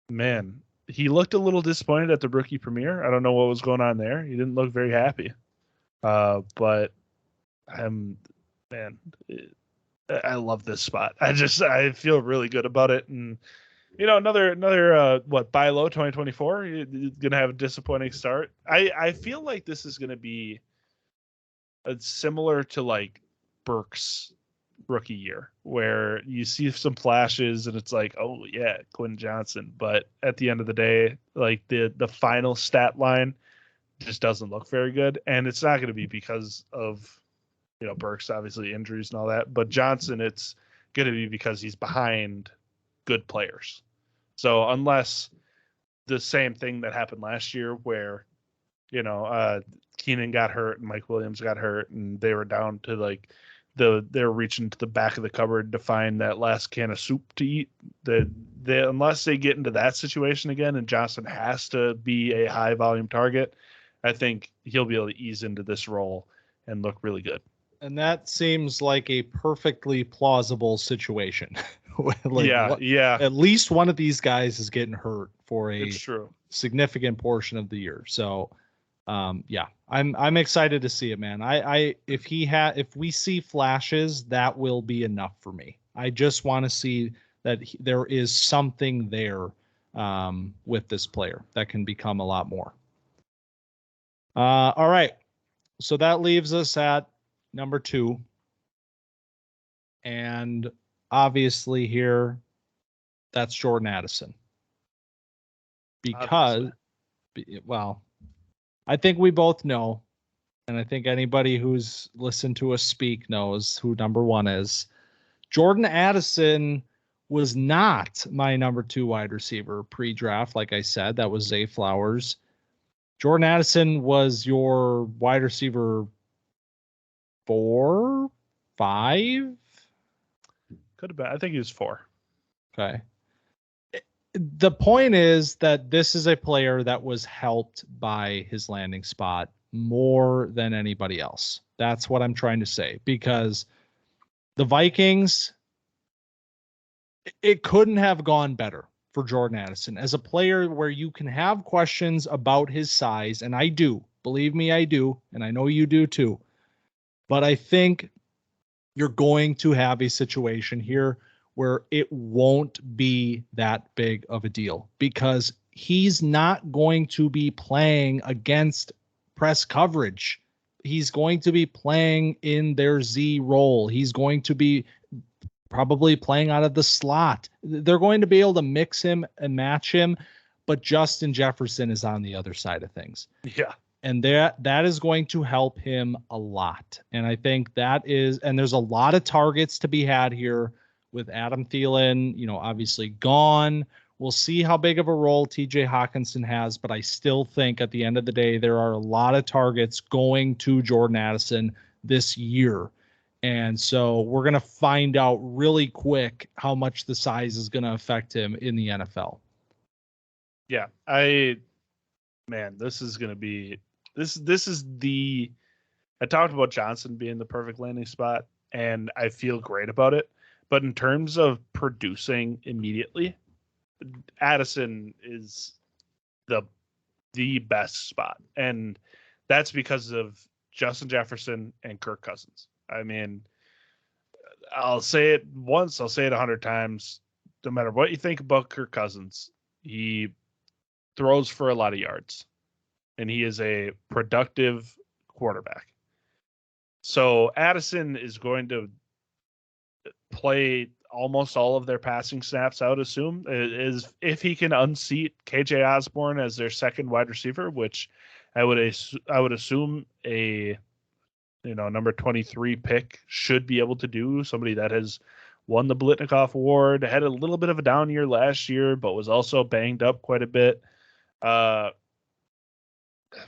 man, he looked a little disappointed at the rookie premiere. I don't know what was going on there. He didn't look very happy. But I love this spot. I feel really good about it. And, another buy low 2024, you're going to have a disappointing start. I feel like this is going to be similar to like Burke's rookie year, where you see some flashes and it's like, oh yeah, Quentin Johnson. But at the end of the day, like the final stat line just doesn't look very good. And it's not going to be because of, Burke's obviously injuries and all that, but Johnson, it's going to be because he's behind good players. So unless the same thing that happened last year where, Keenan got hurt and Mike Williams got hurt and they were down to like they're reaching to the back of the cupboard to find that last can of soup to eat, unless they get into that situation again and Johnson has to be a high volume target, I think he'll be able to ease into this role and look really good. And that seems like a perfectly plausible situation. Yeah. At least one of these guys is getting hurt for a It's true. significant portion of the year. So, I'm excited to see it, man. If we see flashes, that will be enough for me. I just want to see that there is something there with this player that can become a lot more. All right. So that leaves us at number 2. And obviously here, that's Jordan Addison. Because, I think we both know, and I think anybody who's listened to us speak knows who number 1 is. Jordan Addison was not my number 2 wide receiver pre-draft. Like I said, that was Zay Flowers. Jordan Addison was your wide receiver 4, 5? Could have been. I think he was 4. Okay. The point is that this is a player that was helped by his landing spot more than anybody else. That's what I'm trying to say, because the Vikings, it couldn't have gone better for Jordan Addison as a player where you can have questions about his size. And I do, believe me, I do. And I know you do too. But I think you're going to have a situation here where it won't be that big of a deal, because he's not going to be playing against press coverage. He's going to be playing in their Z role. He's going to be probably playing out of the slot. They're going to be able to mix him and match him, but Justin Jefferson is on the other side of things. Yeah. And that is going to help him a lot. And I think and there's a lot of targets to be had here with Adam Thielen, obviously gone. We'll see how big of a role TJ Hawkinson has, but I still think at the end of the day, there are a lot of targets going to Jordan Addison this year. And so we're going to find out really quick how much the size is going to affect him in the NFL. Yeah. This is going to be, I talked about Johnson being the perfect landing spot, and I feel great about it. But in terms of producing immediately, Addison is the best spot. And that's because of Justin Jefferson and Kirk Cousins. I mean, I'll say it once, I'll say it 100 times. No matter what you think about Kirk Cousins, he throws for a lot of yards, and he is a productive quarterback. So Addison is going to play almost all of their passing snaps, I would assume, is if he can unseat KJ Osborne as their second wide receiver, which I would assume a number 23 pick should be able to do. Somebody that has won the Blitnikoff Award, had a little bit of a down year last year, but was also banged up quite a bit.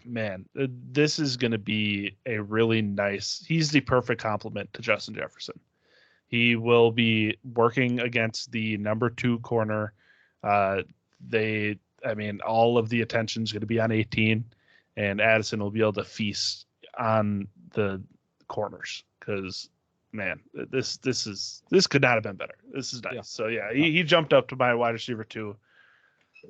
Man, this is going to be a really nice. He's the perfect complement to Justin Jefferson. He will be working against the number 2 corner. All of the attention is going to be on 18, and Addison will be able to feast on the corners because, man, this could not have been better. This is nice. Yeah. So yeah, he jumped up to my wide receiver 2.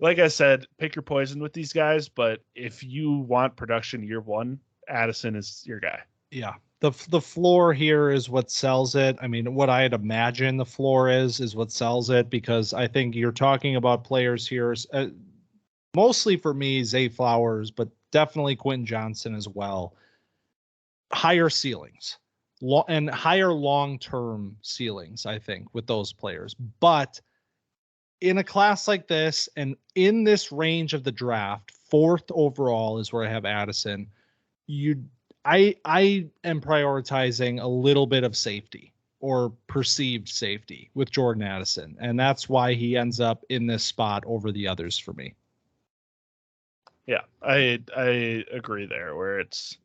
Like I said, pick your poison with these guys, but if you want production year 1, Addison is your guy. Yeah. The floor here is what sells it. I mean, what I'd imagine the floor is what sells it, because I think you're talking about players here, mostly for me, Zay Flowers, but definitely Quentin Johnson as well. Higher ceilings and higher long-term ceilings, I think, with those players. But in a class like this and in this range of the draft, 4th overall is where I have Addison. I am prioritizing a little bit of safety or perceived safety with Jordan Addison, and that's why he ends up in this spot over the others for me. Yeah, I agree there, where it's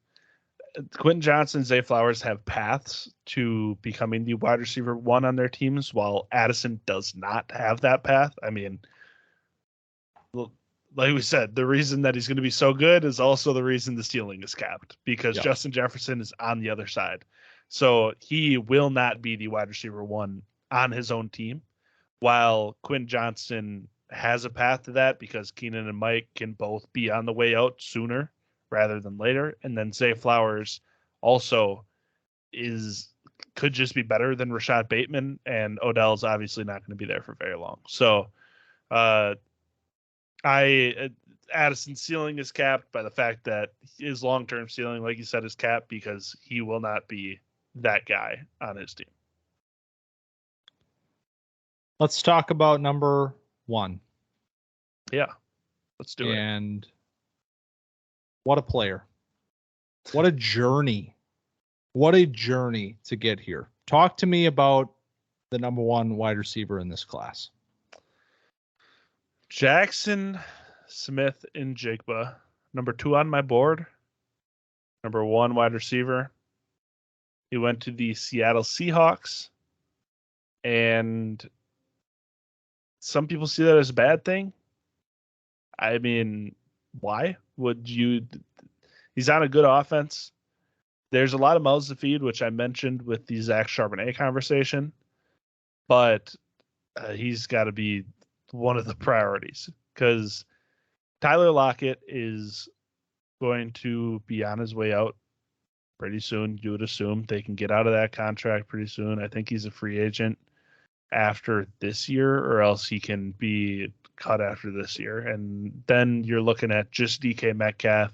Quentin Johnson, Zay Flowers have paths to becoming the wide receiver 1 on their teams, while Addison does not have that path. I mean, like we said, the reason that he's going to be so good is also the reason the ceiling is capped, because Justin Jefferson is on the other side. So he will not be the wide receiver 1 on his own team, while Quentin Johnson has a path to that because Keenan and Mike can both be on the way out sooner rather than later. And then Zay Flowers also could just be better than Rashad Bateman, and Odell's obviously not going to be there for very long. So Addison's ceiling is capped by the fact that his long-term ceiling, like you said, is capped because he will not be that guy on his team. Let's talk about number 1. Yeah, let's do it. And what a player. What a journey. What a journey to get here. Talk to me about the number 1 wide receiver in this class. Jackson Smith-Njigba, number 2 on my board, number 1 wide receiver. He went to the Seattle Seahawks, and some people see that as a bad thing. I mean, why would you? He's on a good offense. There's a lot of mouths to feed, which I mentioned with the Zach Charbonnet conversation, but he's got to be one of the priorities, because Tyler Lockett is going to be on his way out pretty soon. You would assume they can get out of that contract pretty soon. I think he's a free agent after this year, or else he can be cut after this year. And then you're looking at just DK Metcalf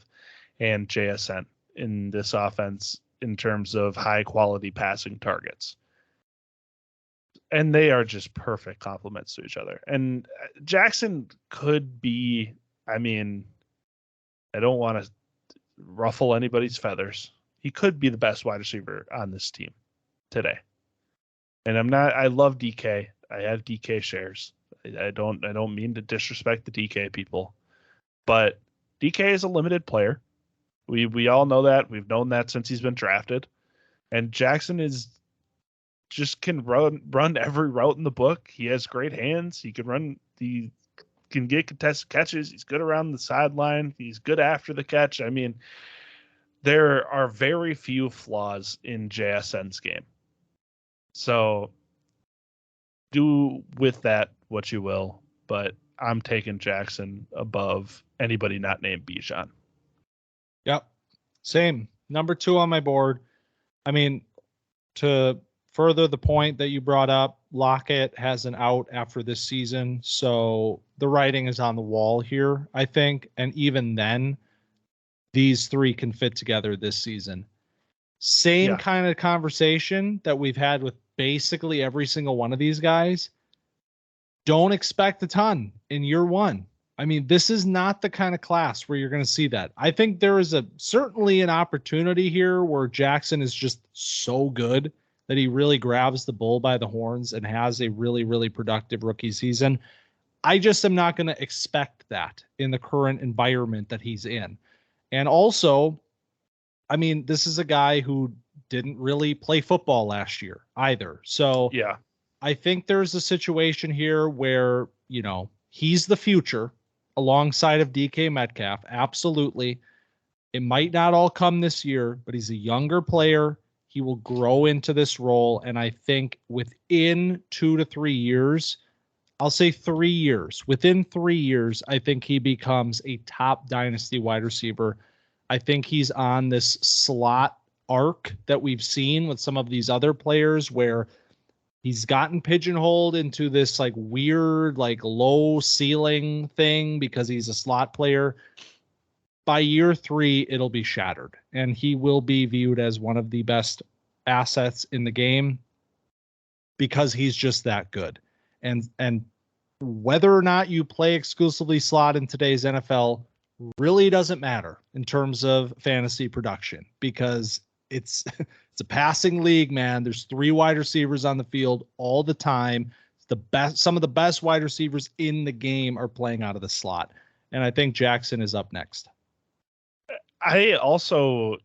and JSN in this offense in terms of high quality passing targets. And they are just perfect complements to each other. And Jackson could be, I mean, I don't want to ruffle anybody's feathers. He could be the best wide receiver on this team today. And I love DK. I have DK shares. I don't mean to disrespect the DK people, but DK is a limited player. We all know that. We've known that since he's been drafted. And Jackson can run every route in the book. He has great hands. He can get contested catches. He's good around the sideline. He's good after the catch. I mean, there are very few flaws in JSN's game. So do with that what you will, but I'm taking Jackson above anybody not named Bijan. Yep. Same. Number 2 on my board. I mean, to further the point that you brought up, Lockett has an out after this season, so the writing is on the wall here, I think. And even then, these 3 can fit together this season. Same kind of conversation that we've had with basically every single one of these guys, don't expect a ton in year one. I mean, this is not the kind of class where you're going to see that. I think there is certainly an opportunity here where Jackson is just so good that he really grabs the bull by the horns and has a really, really productive rookie season. I just am not going to expect that in the current environment that he's in. And also, I mean, this is a guy who didn't really play football last year either. So yeah, I think there's a situation here where, he's the future alongside of DK Metcalf. Absolutely. It might not all come this year, but he's a younger player. He will grow into this role. And I think within 2 to 3 years, I'll say 3 years, within 3 years, I think he becomes a top dynasty wide receiver. I think he's on this slot arc that we've seen with some of these other players where he's gotten pigeonholed into this like weird, like low ceiling thing because he's a slot player. By year 3, it'll be shattered and he will be viewed as one of the best assets in the game because he's just that good. And whether or not you play exclusively slot in today's NFL really doesn't matter in terms of fantasy production because it's a passing league, man. There's 3 wide receivers on the field all the time. Some of the best wide receivers in the game are playing out of the slot. And I think Jackson is up next. I also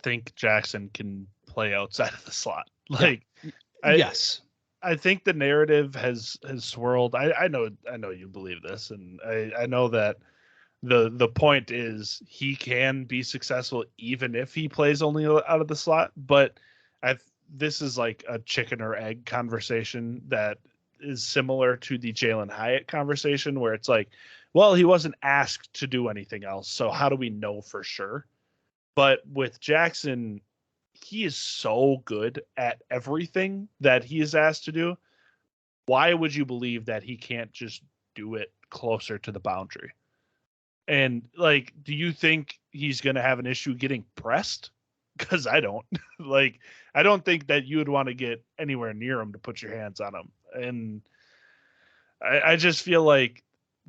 think Jackson can play outside of the slot. Like, yeah. Yes. I think the narrative has swirled. I know you believe this, and I know that the point is he can be successful even if he plays only out of the slot. But this is like a chicken or egg conversation that is similar to the Jalen Hyatt conversation, where it's like, well, he wasn't asked to do anything else, so how do we know for sure? But with Jackson, he is so good at everything that he is asked to do. Why would you believe that he can't just do it closer to the boundary? And like, do you think he's going to have an issue getting pressed? Because I don't. Like, I don't think that you would want to get anywhere near him to put your hands on him. And I just feel like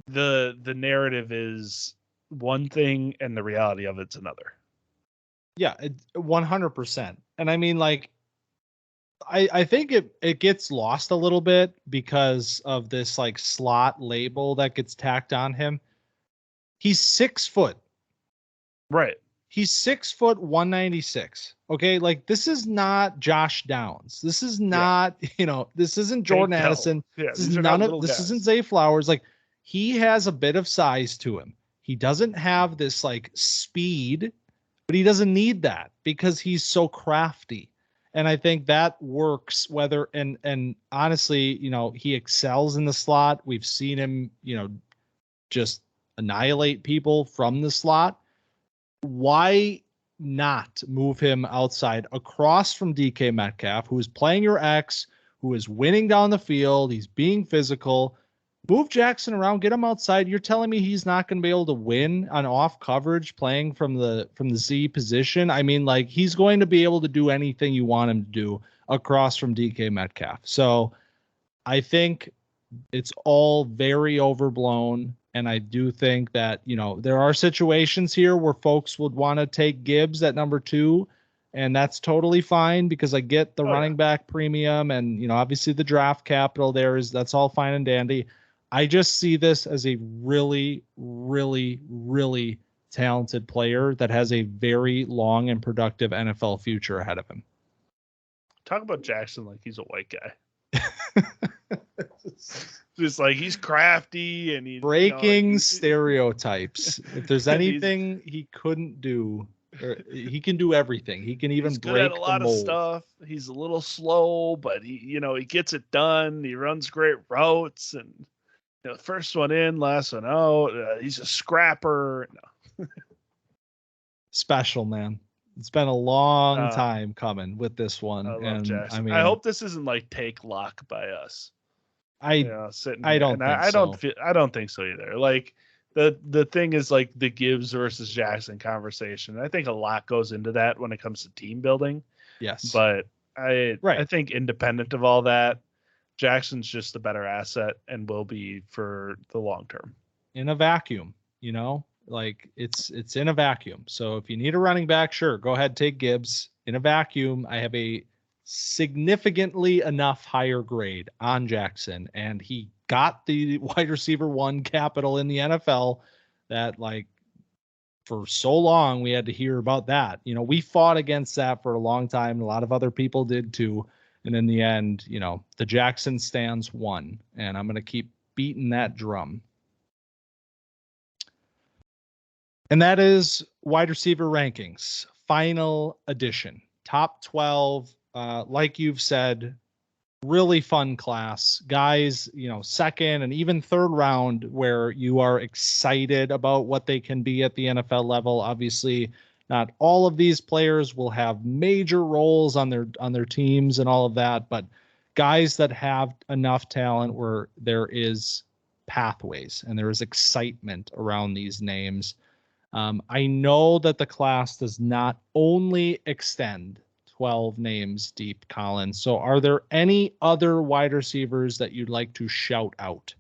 the narrative is one thing and the reality of it's another. Yeah, 100%. And I mean, like, I think it gets lost a little bit because of this like slot label that gets tacked on him. He's 6 foot. Right. He's 6 foot 196. Okay. Like, this is not Josh Downs. This is not, this isn't Jordan Addison. Yeah, this is this isn't Zay Flowers. Like, he has a bit of size to him. He doesn't have this like speed, but he doesn't need that because he's so crafty. And I think that works and honestly, he excels in the slot. We've seen him, just annihilate people from the slot. Why not move him outside across from DK Metcalf, who is playing your X, who is winning down the field? He's being physical. Move Jackson around, get him outside. You're telling me he's not going to be able to win on off coverage playing from the Z position? I mean, like, he's going to be able to do anything you want him to do across from DK Metcalf. So I think it's all very overblown. And I do think that, there are situations here where folks would want to take Gibbs at number 2. And that's totally fine because I get the running back premium and, obviously the draft capital that's all fine and dandy. I just see this as a really, really, really talented player that has a very long and productive NFL future ahead of him. Talk about Jackson like he's a white guy. Just like he's crafty and he's breaking stereotypes. If there's anything he couldn't do, he can do everything. He can even break at a lot of stuff. He's a little slow, but he gets it done. He runs great routes and first one in, last one out. He's a scrapper. No. Special, man. It's been a long time coming with this one. I love Jackson. I mean, I hope this isn't like take lock by us. I don't think so either. Like the thing is like the Gibbs versus Jackson conversation. I think a lot goes into that when it comes to team building. Yes. But I think independent of all that, Jackson's just the better asset and will be for the long term. In a vacuum, like it's in a vacuum. So if you need a running back, sure, go ahead, take Gibbs. In a vacuum, I have a significantly enough higher grade on Jackson, and he got the wide receiver 1 capital in the NFL that, like, for so long we had to hear about that. We fought against that for a long time. A lot of other people did too. And in the end, the Jackson stands won, and I'm going to keep beating that drum. And that is wide receiver rankings, final edition, top 12. Like you've said, really fun class, guys, second and even third round where you are excited about what they can be at the NFL level. Obviously, not all of these players will have major roles on their teams and all of that, but guys that have enough talent where there is pathways and there is excitement around these names. I know that the class does not only extend 12 names deep, Collin. So are there any other wide receivers that you'd like to shout out?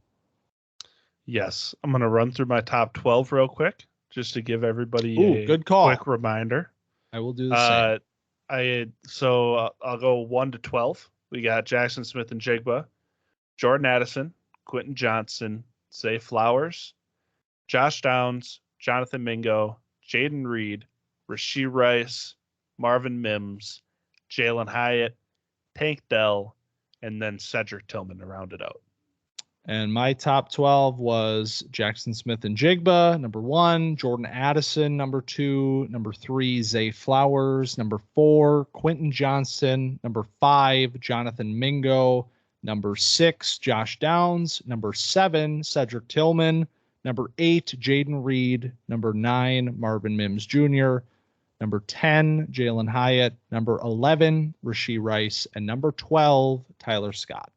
Yes. I'm going to run through my top 12 real quick, just to give everybody a good call. Quick reminder. I will do the same. I'll go 1 to 12. We got Jackson Smith and Jigba, Jordan Addison, Quentin Johnson, Zay Flowers, Josh Downs, Jonathan Mingo, Jaden Reed, Rashee Rice, Marvin Mims, Jalen Hyatt, Tank Dell, and then Cedric Tillman to round it out. And my top 12 was Jackson Smith and Jigba, number 1, Jordan Addison, number 2, number 3, Zay Flowers, number 4, Quentin Johnson, number 5, Jonathan Mingo, number 6, Josh Downs, number 7, Cedric Tillman, number 8, Jaden Reed, number 9, Marvin Mims Jr., number 10, Jalen Hyatt, number 11, Rashee Rice, and number 12, Tyler Scott.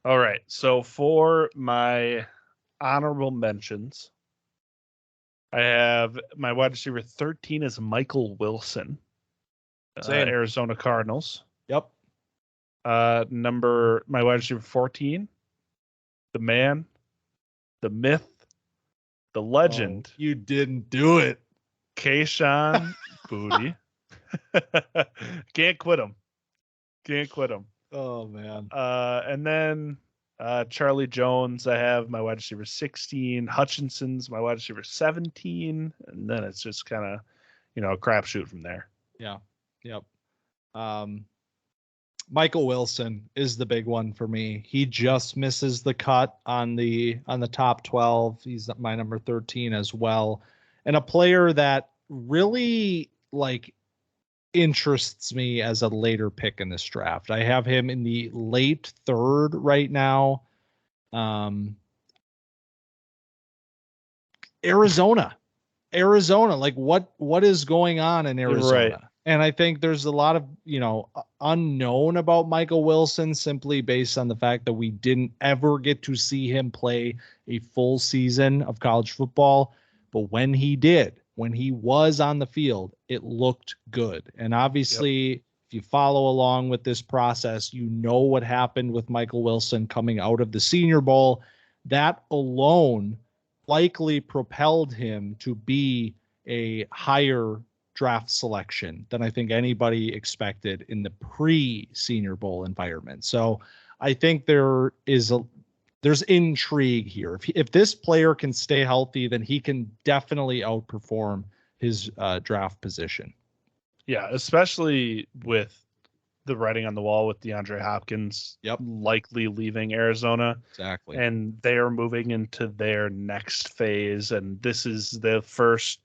All right. So for my honorable mentions, I have my wide receiver 13 is Michael Wilson, Arizona Cardinals. Yep. My wide receiver 14, the man, the myth, the legend. Oh, you didn't do it. Kayshon Boutte. Can't quit him. Oh, man. And then Charlie Jones, I have my wide receiver 16. Hutchinson's my wide receiver 17. And then it's just kind of, a crapshoot from there. Yeah. Yep. Michael Wilson is the big one for me. He just misses the cut on the top 12. He's my number 13 as well. And a player that really interests me as a later pick in this draft. I have him in the late 3rd right now. Arizona, what is going on in Arizona? Right. And I think there's a lot of, unknown about Michael Wilson simply based on the fact that we didn't ever get to see him play a full season of college football. But when he did, when he was on the field, it looked good. And obviously, if you follow along with this process, what happened with Michael Wilson coming out of the Senior Bowl. That alone likely propelled him to be a higher draft selection than I think anybody expected in the pre-Senior Bowl environment. So I think there's intrigue here. If this player can stay healthy, then he can definitely outperform his draft position. Yeah, especially with the writing on the wall with DeAndre Hopkins likely leaving Arizona. Exactly. And they're moving into their next phase. And this is the first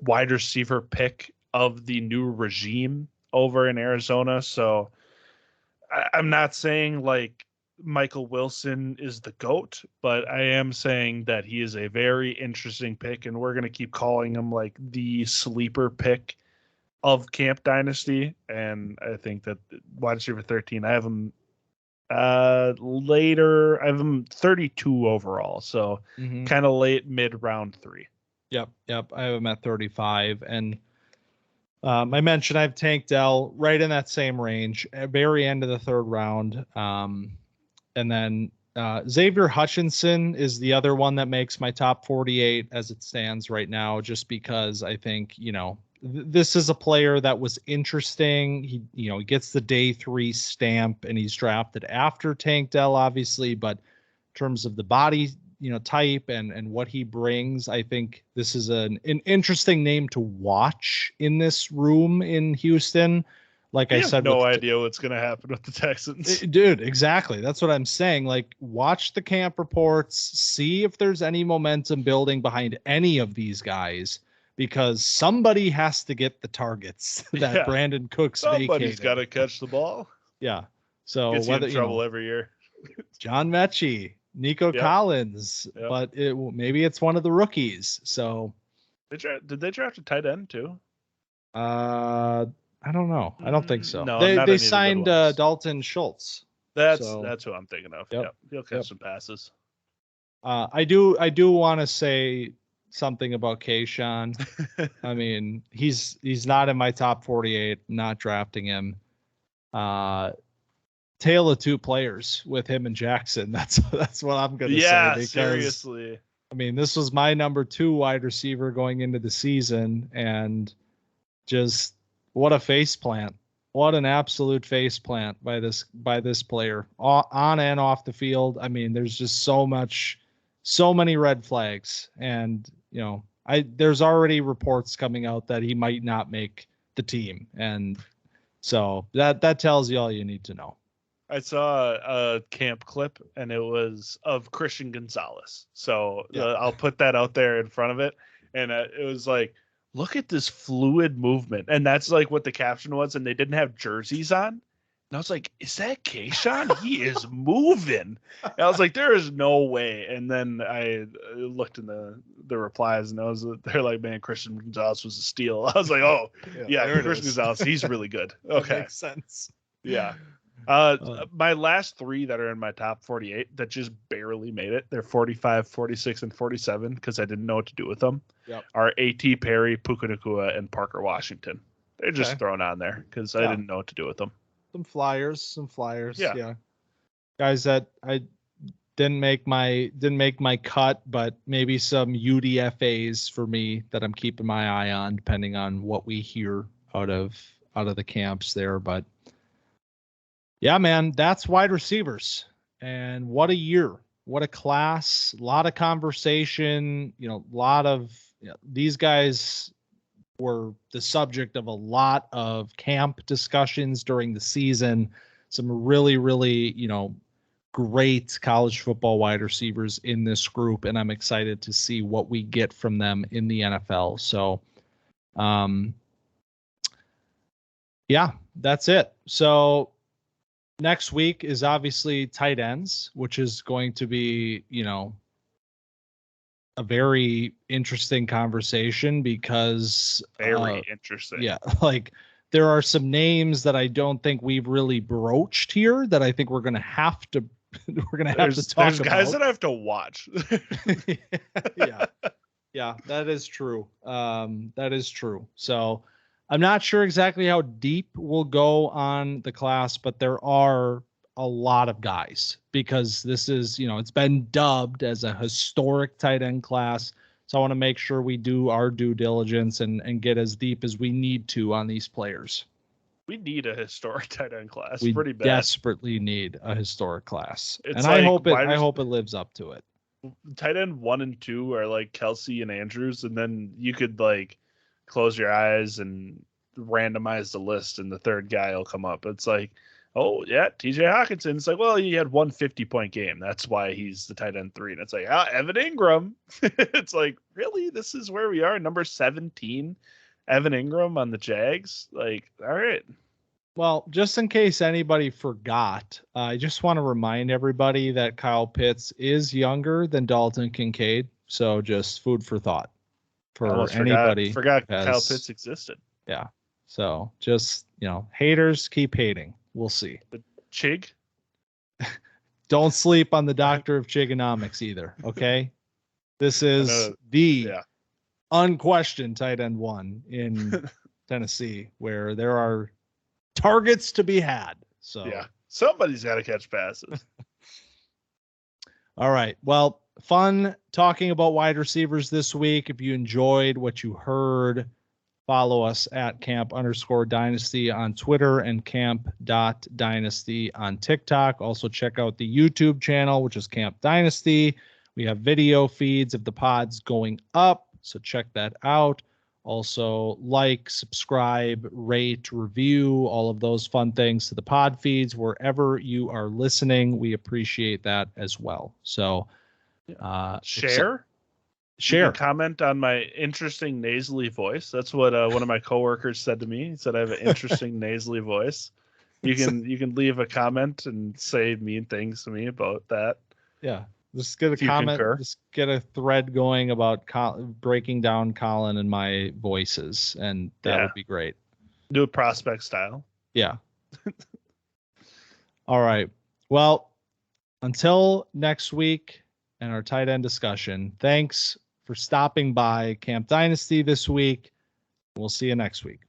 wide receiver pick of the new regime over in Arizona. So I'm not saying Michael Wilson is the GOAT, but I am saying that he is a very interesting pick, and we're going to keep calling him the sleeper pick of Camp Dynasty. And I think that wide receiver 13, I have him later. I have him 32 overall, so kind of late, mid round 3. Yep. I have him at 35, and I mentioned I have Tank Dell right in that same range, at very end of the third round. And then Xavier Hutchinson is the other one that makes my top 48 as it stands right now, just because I think, this is a player that was interesting. He gets the day 3 stamp and he's drafted after Tank Dell, obviously, but in terms of the body, type and what he brings, I think this is an interesting name to watch in this room in Houston. Like I said, no idea what's going to happen with the Texans. Dude, exactly. That's what I'm saying. Like, watch the camp reports, see if there's any momentum building behind any of these guys, because somebody has to get the targets that Brandon Cooks Somebody's vacated. got to catch the ball. Yeah. So gets whether in trouble every year. John Mechie, Nico Collins, but maybe it's one of the rookies. So did they draft a tight end too? I don't know. I don't think so. No, they signed Dalton Schultz. That's who I'm thinking of. Yep. He'll catch some passes. I do want to say something about Kayshawn. I mean, he's not in my top 48. Not drafting him. Tale of two players with him and Jackson. That's what I'm gonna say. Because, seriously. I mean, this was my number 2 wide receiver going into the season, and just what a face plant. What an absolute face plant by this player on and off the field. I mean, there's just so many red flags, and there's already reports coming out that he might not make the team, and so that tells you all you need to know. I saw a camp clip, and it was of Christian Gonzalez. So I'll put that out there in front of it, and it was like, look at this fluid movement. And that's like what the caption was, and they didn't have jerseys on. And I was like, is that Kayshawn? He is moving. And I was like, there is no way. And then I looked in the replies, and they're like, man, Christian Gonzalez was a steal. I was like, oh, yeah Christian Gonzalez, he's really good. Okay. That makes sense. Yeah. My last 3 that are in my top 48 that just barely made it, they're 45, 46, and 47 because I didn't know what to do with them, are A.T. Perry, Puka Nacua, and Parker Washington. They're just thrown on there because I didn't know what to do with them. Some flyers. Yeah. Guys that I didn't make my cut, but maybe some UDFAs for me that I'm keeping my eye on, depending on what we hear out of the camps there. But yeah, man, that's wide receivers. And what a year. What a class. A lot of conversation. These guys were the subject of a lot of camp discussions during the season. Some really, really, great college football wide receivers in this group. And I'm excited to see what we get from them in the NFL. So, yeah, that's it. So, next week is obviously tight ends, which is going to be, a very interesting conversation because very interesting. Yeah, like there are some names that I don't think we've really broached here that I think we're going to have to talk about. There's guys that I have to watch. Yeah, that is true. That is true. So I'm not sure exactly how deep we'll go on the class, but there are a lot of guys because this is, it's been dubbed as a historic tight end class. So I want to make sure we do our due diligence and get as deep as we need to on these players. We need a historic tight end class. We pretty bad. Desperately need a historic class. And I hope it lives up to it. Tight end 1 and 2 are like Kelsey and Andrews, and then you could close your eyes and randomize the list, and the third guy will come up. It's like, oh yeah, TJ Hawkinson. It's like, well, he had 1 50-point game. That's why he's the tight end 3. And it's like, Evan Ingram. It's like, really? This is where we are, number 17, Evan Ingram on the Jags. Like, all right. Well, just in case anybody forgot, I just want to remind everybody that Kyle Pitts is younger than Dalton Kincaid. So just food for thought for anybody. Forgot Kyle Pitts existed. Yeah. So just, haters keep hating. We'll see. The Chig. Don't sleep on the doctor of Chigonomics either. Okay. This is the unquestioned tight end 1 in Tennessee, where there are targets to be had. So yeah, somebody's got to catch passes. All right. Well, fun talking about wide receivers this week. If you enjoyed what you heard, follow us at camp_dynasty on Twitter and camp.dynasty on TikTok. Also check out the YouTube channel, which is Camp Dynasty. We have video feeds of the pods going up, so check that out. Also like, subscribe, rate, review, all of those fun things to the pod feeds wherever you are listening. We appreciate that as well. So Share. You can comment on my interesting nasally voice. That's what one of my coworkers said to me. He said I have an interesting nasally voice. You can leave a comment and say mean things to me about that. Yeah. Just get a comment. Just get a thread going about breaking down Collin and my voices, and that would be great. Do it prospect style. Yeah. All right. Well, until next week and our tight end discussion, thanks for stopping by Camp Dynasty this week. We'll see you next week.